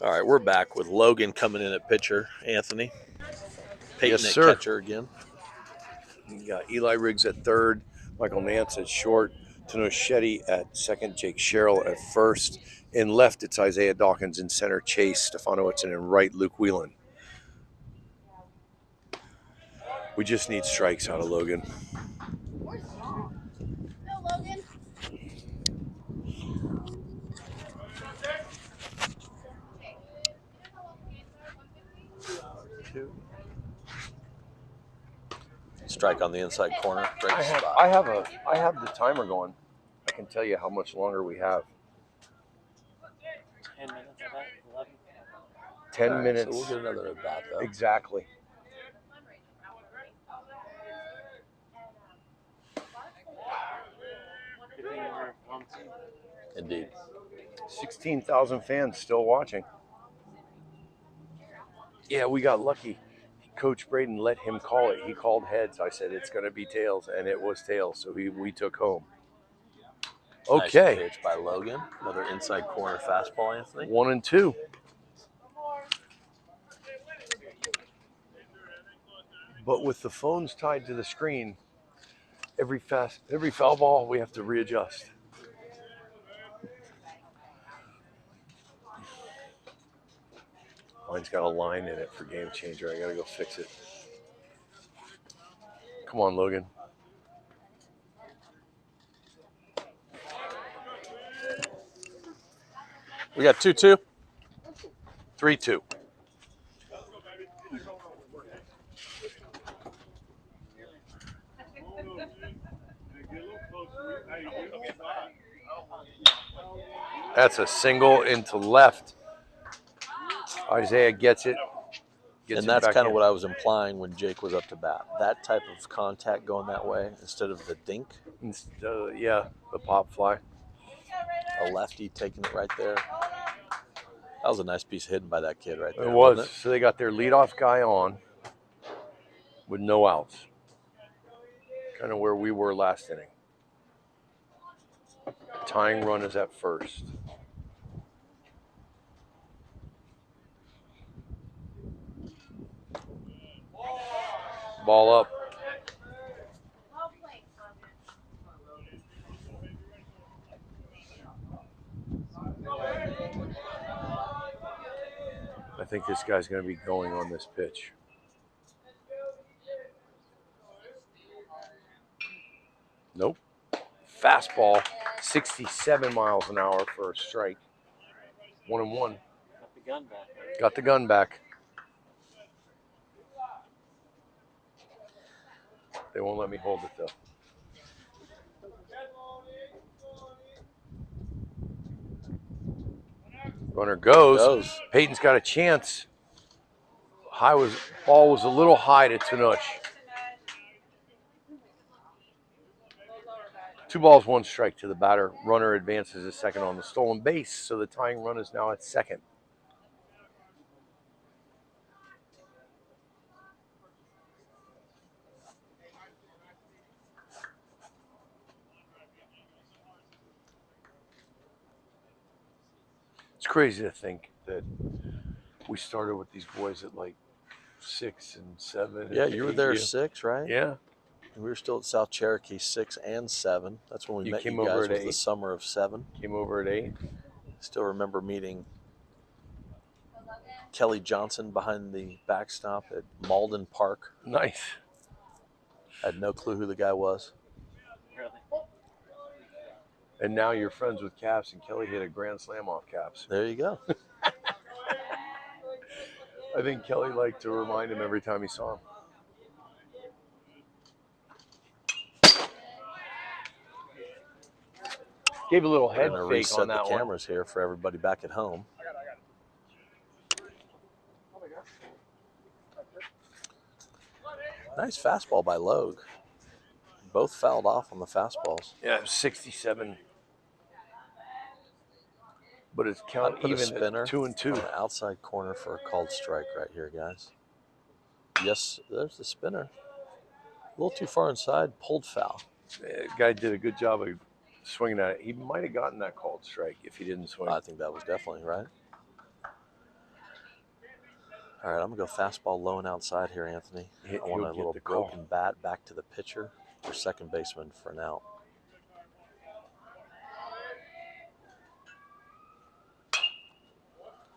D: All right, we're back with Logan coming in at pitcher, Anthony. Peyton
A: Yes,
D: at
A: sir.
D: catcher again.
A: You got Eli Riggs at third, Michael Nance at short, Tanoschetti at second, Jake Sherrill at first. In left, it's Isaiah Dawkins. In center, Chase Stefano Itson. In right, Luke Whelan. We just need strikes out of Logan.
G: No, Logan.
D: Strike on the inside corner. Great spot.
A: I have the timer going. I can tell you how much longer we have.
C: 10 minutes of that? 11?
A: 10
D: All right,
A: minutes.
D: So we'll get another at bat though.
A: Exactly.
C: Good thing we're on team.
D: Indeed.
A: 16,000 fans still watching. Yeah, we got lucky. Coach Braden let him call it. He called heads. I said it's going to be tails, and it was tails. So we took home. Okay.
D: Nice pitch by Logan. Another inside corner fastball, Anthony.
A: 1 and 2. But with the phones tied to the screen, every foul ball we have to readjust. Mine's got a line in it for game changer. I gotta go fix it. Come on, Logan.
D: We got 2-2.
A: 3-2. That's a single into left. Isaiah gets it.
D: And that's kind of what I was implying when Jake was up to bat. That type of contact going that way instead of the dink.
A: Yeah, the pop fly.
D: A lefty taking it right there. That was a nice piece hidden by that kid right there.
A: It was.
D: Wasn't it?
A: So they got their leadoff guy on with no outs. Kind of where we were last inning. Tying run is at first. Ball up. I think this guy's going to be going on this pitch. Nope. Fastball, 67 miles an hour for a strike. 1-1.
C: Got the gun back.
A: Got the gun back. They won't let me hold it though. Runner goes. Peyton's got a chance. Ball was a little high to Tenoch. 2 balls, 1 strike to the batter. Runner advances to second on the stolen base, so the tying run is now at second. It's crazy to think that we started with these boys at like 6 and 7.
D: Yeah,
A: and
D: you were
A: 8
D: there
A: years.
D: 6, right?
A: Yeah.
D: And we were still at South Cherokee 6 and 7. That's when we
A: You
D: met
A: came
D: you
A: over
D: guys.
A: at
D: Was the
A: 8.
D: summer of 7.
A: Came over at 8.
D: Still remember meeting Kelly Johnson behind the backstop at Malden Park.
A: Nice.
D: Had no clue who the guy was.
C: Really?
A: And now you're friends with Caps, and Kelly hit a grand slam off Caps.
D: There you go.
A: I think Kelly liked to remind him every time he saw him. Gave a little
D: We're
A: head
D: going to
A: fake
D: reset
A: on
D: the
A: that one.
D: cameras here for everybody back at home. Nice fastball by Logue. Both fouled off on the fastballs.
A: Yeah, it was 67. But it's
D: I'd
A: count
D: put a
A: even
D: spinner
A: at 2 and 2.
D: on the outside corner for a called strike right here, guys. Yes, there's the spinner. A little too far inside, pulled foul.
A: The guy did a good job of swinging at it. He might have gotten that called strike if he didn't swing.
D: I think that was definitely right. All right, I'm going to go fastball low and outside here, Anthony. I want a
A: He'll get
D: little
A: the call.
D: broken bat back to the pitcher for second baseman for an out.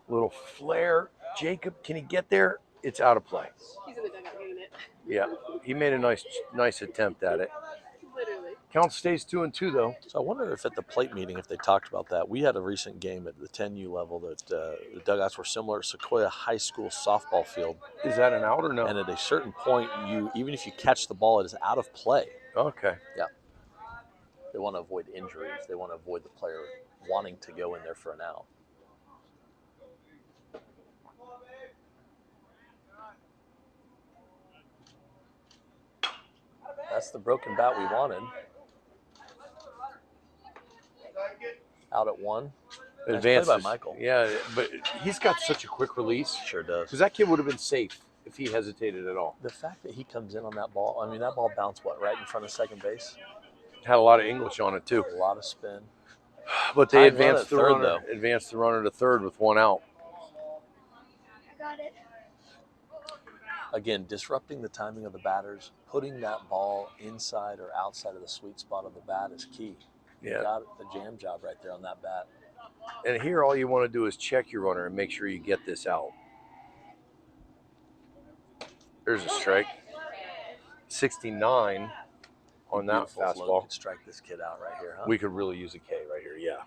A: Little flare. Jacob, can he get there? It's out of play.
E: He's in the dugout getting it.
A: Yeah, he made a nice attempt at it.
G: Literally.
A: Count stays 2-2 though.
D: So I wonder if at the plate meeting, if they talked about that. We had a recent game at the 10U level that the dugouts were similar to Sequoia High School softball field.
A: Is that an out or no?
D: And at a certain point, even if you catch the ball, it is out of play.
A: Okay.
D: Yeah. They want to avoid injuries. They want to avoid the player wanting to go in there for an out. That's the broken bat we wanted. Out at 1.
A: Advances.
D: Nice play by Michael.
A: Yeah, but he's got such a quick release.
D: Sure does.
A: Because that kid would have been safe if he hesitated at all.
D: The fact that he comes in on that ball, I mean, that ball bounced, right in front of second base?
A: Had a lot of English on it, too.
D: A lot of spin.
A: But they
D: Tied run
A: advanced
D: at
A: the
D: third,
A: runner,
D: though.
A: advanced the runner to third with 1 out.
G: I got it.
D: Again, disrupting the timing of the batters, putting that ball inside or outside of the sweet spot of the bat is key.
A: Yeah.
D: You got the jam job right there on that bat.
A: And here all you want to do is check your runner and make sure you get this out. There's a strike. 69 on that
D: Beautiful float.
A: fastball.
D: Could strike this kid out right here, huh?
A: We could really use a K right here, yeah.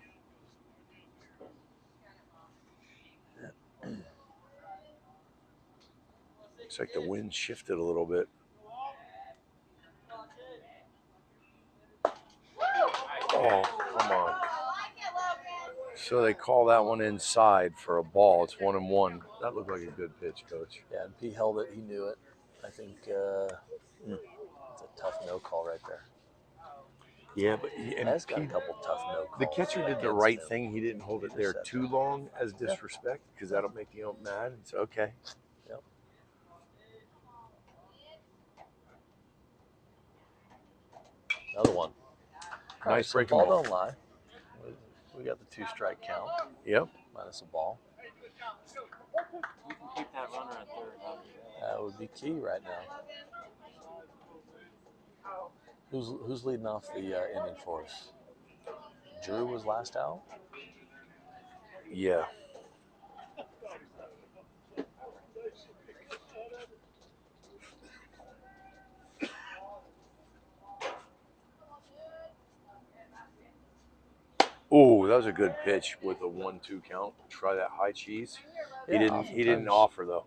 A: Looks like the wind shifted a little bit. Oh, come on. So they call that one inside for a ball. It's 1-1. That looked like a good pitch, Coach.
D: Yeah, and P held it. He knew it. I think it's a tough no call right there.
A: Yeah, but
D: Has got a couple tough no calls.
A: the catcher did the
D: against
A: right
D: him.
A: thing. He didn't hold it
D: He
A: there
D: just said
A: too
D: that.
A: long as disrespect because that'll make the ump mad. It's okay.
D: Yep. Another one.
A: Nice
D: So
A: breaking
D: ball
A: ball.
D: don't lie. We got the 2-strike count
A: Yep.
D: minus a ball.
C: You can keep that runner at third.
D: That would be key right now. Who's leading off the inning for us? Drew was last out.
A: Yeah. Oh, that was a good pitch with a 1-2 count. Try that high cheese.
D: Yeah,
A: He didn't offer though.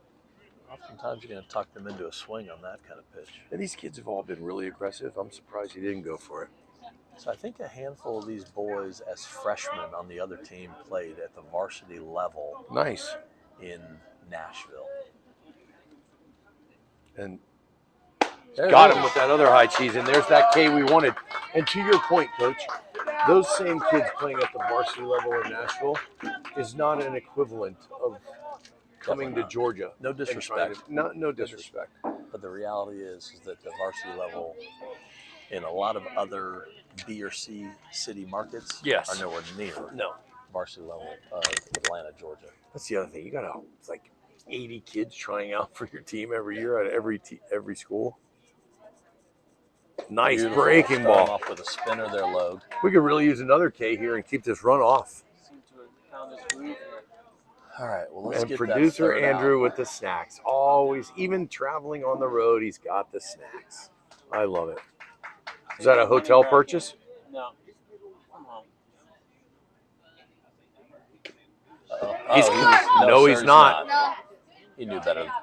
D: Oftentimes you're going to tuck them into a swing on that kind of pitch.
A: And these kids have all been really aggressive. I'm surprised he didn't go for it.
D: So I think a handful of these boys as freshmen on the other team played at the varsity level
A: Nice.
D: in Nashville.
A: And
D: There
A: got
D: it
A: him
D: is.
A: with that other high cheese. And there's that K we wanted. And to your point, Coach, those same kids playing at the varsity level in Nashville is not an equivalent of coming
D: Definitely
A: to
D: not.
A: Georgia.
D: No
A: and trying
D: disrespect.
A: to- no disrespect.
D: But the reality is that the varsity level in a lot of other B or C city markets
A: Yes.
D: are nowhere near
A: No.
D: varsity level of Atlanta, Georgia.
A: That's the other thing. You got like 80 kids trying out for your team every year at every school. Nice
D: Beautiful.
A: breaking
D: Starting
A: ball.
D: off with a spinner there, Logue.
A: We could really use another K here and keep this run off.
C: Seem to have found his groove here.
D: All right, well, let's
A: And
D: get
A: producer
D: that third
A: Andrew
D: out.
A: with the snacks. Always, even traveling on the road, he's got the snacks. I love it. Is that a hotel purchase?
C: No. Come on.
A: He's-
D: No,
A: no,
D: sir,
A: he's not.
G: No.
D: He knew better. That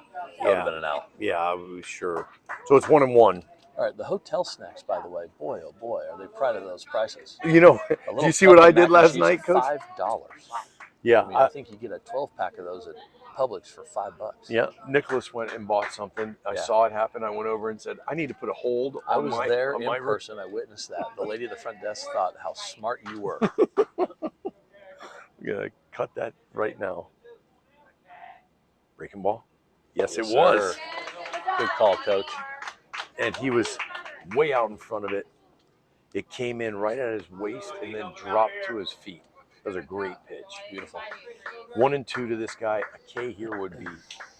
D: would have been an out.
A: Yeah, I was sure. So it's 1-1.
D: All right, the hotel snacks, by the way, boy, oh boy, are they proud of those prices.
A: You know,
D: A
A: did
D: little
A: you see
D: cup
A: what I
D: of mac
A: did
D: and
A: last
D: cheese
A: night,
D: for
A: Coach?
D: $5.
A: Yeah,
D: I mean, I think you get a 12-pack of those at Publix for $5.
A: yeah. Nicholas went and bought something. I
D: Yeah.
A: saa it happen. I went over and said, "I need to put a hold."
D: I
A: on
D: was
A: my,
D: there
A: on
D: in
A: my
D: person. I witnessed that. The lady at the front desk thought how smart you were.
A: We're gonna cut that right now. Breaking ball. Yes,
D: Yes,
A: it was.
D: sir. Good call, Coach.
A: And he was way out in front of it. It came in right at his waist and then dropped to his feet. That was a great pitch.
D: Beautiful.
A: 1-2 to this guy. A K here would be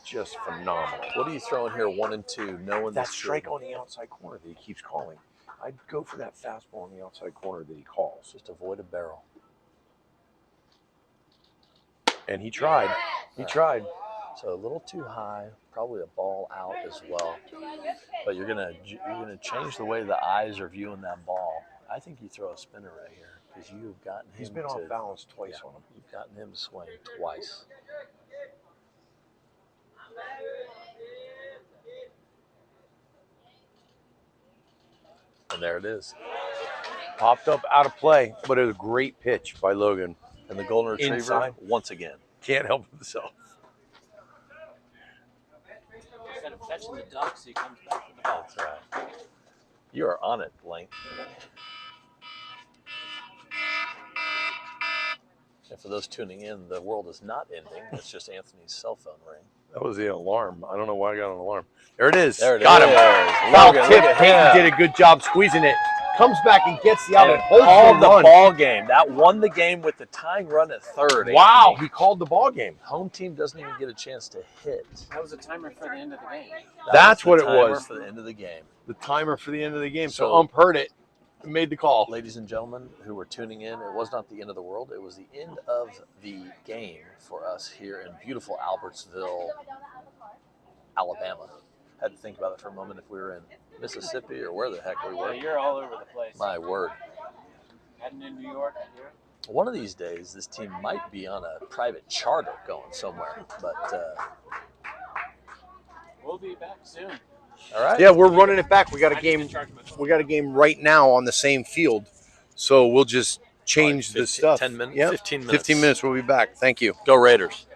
A: just phenomenal.
D: What are you throwing here, 1 and 2, knowing
A: That
D: this
A: strike
D: kid-
A: on the outside corner that he keeps calling. I'd go for that fastball on the outside corner that he calls.
D: Just avoid a barrel.
A: And he tried. He tried.
D: So a little too high, probably a ball out as well. But you're gonna change the way the eyes are viewing that ball. I think you throw a spinner right here because you've gotten him.
A: He's been off balance twice on him.
D: You've gotten him to swing twice. And there it is.
A: Popped up out of play, but it was a great pitch by Logan.
D: And the golden retriever,
A: Inside.
D: once again,
A: Can't help himself.
C: Instead of fetching the ducks, he comes back with the ball.
D: that's right. You are on it, Blank. And for those tuning in, the world is not ending. It's just Anthony's cell phone ring.
A: That was the alarm. I don't know why I got an alarm. There it is.
D: There it
A: got
D: is.
A: him. Foul
D: Logan,
A: tip.
D: look at
A: Hayden
D: him.
A: did a good job squeezing it. Comes back and gets the out and holds
D: Called the
A: run.
D: ball game. That won the game with the tying run at third.
A: Wow,
D: Anthony.
A: he called the ball game.
D: Home team doesn't even get a chance to hit.
C: That was a timer for the end of the game.
A: That's
D: was
A: what
D: the
A: it
D: timer
A: was.
D: for the end of the game.
A: The timer for the end of the game. So
D: So-
A: ump heard it and made the call.
D: Ladies and gentlemen who were tuning in, it was not the end of the world. It was the end of the game for us here in beautiful Albertsville, Alabama. Had to think about it for a moment if we were in Mississippi or where the heck we
C: Yeah,
D: were.
C: you're all over the place.
D: My word.
C: Heading in New York here.
D: One of these days, this team might be on a private charter going somewhere. But,
C: We'll be back soon.
D: all right.
A: Yeah, we're running it back. We got a
C: I need to
A: game.
C: charge my phone.
A: We got a game right now on the same field. So we'll just change the
D: 15
A: stuff.
D: 10 minutes,
A: Yep.
D: 15 minutes.
A: 15 minutes. We'll be back. Thank you.
D: Go Raiders.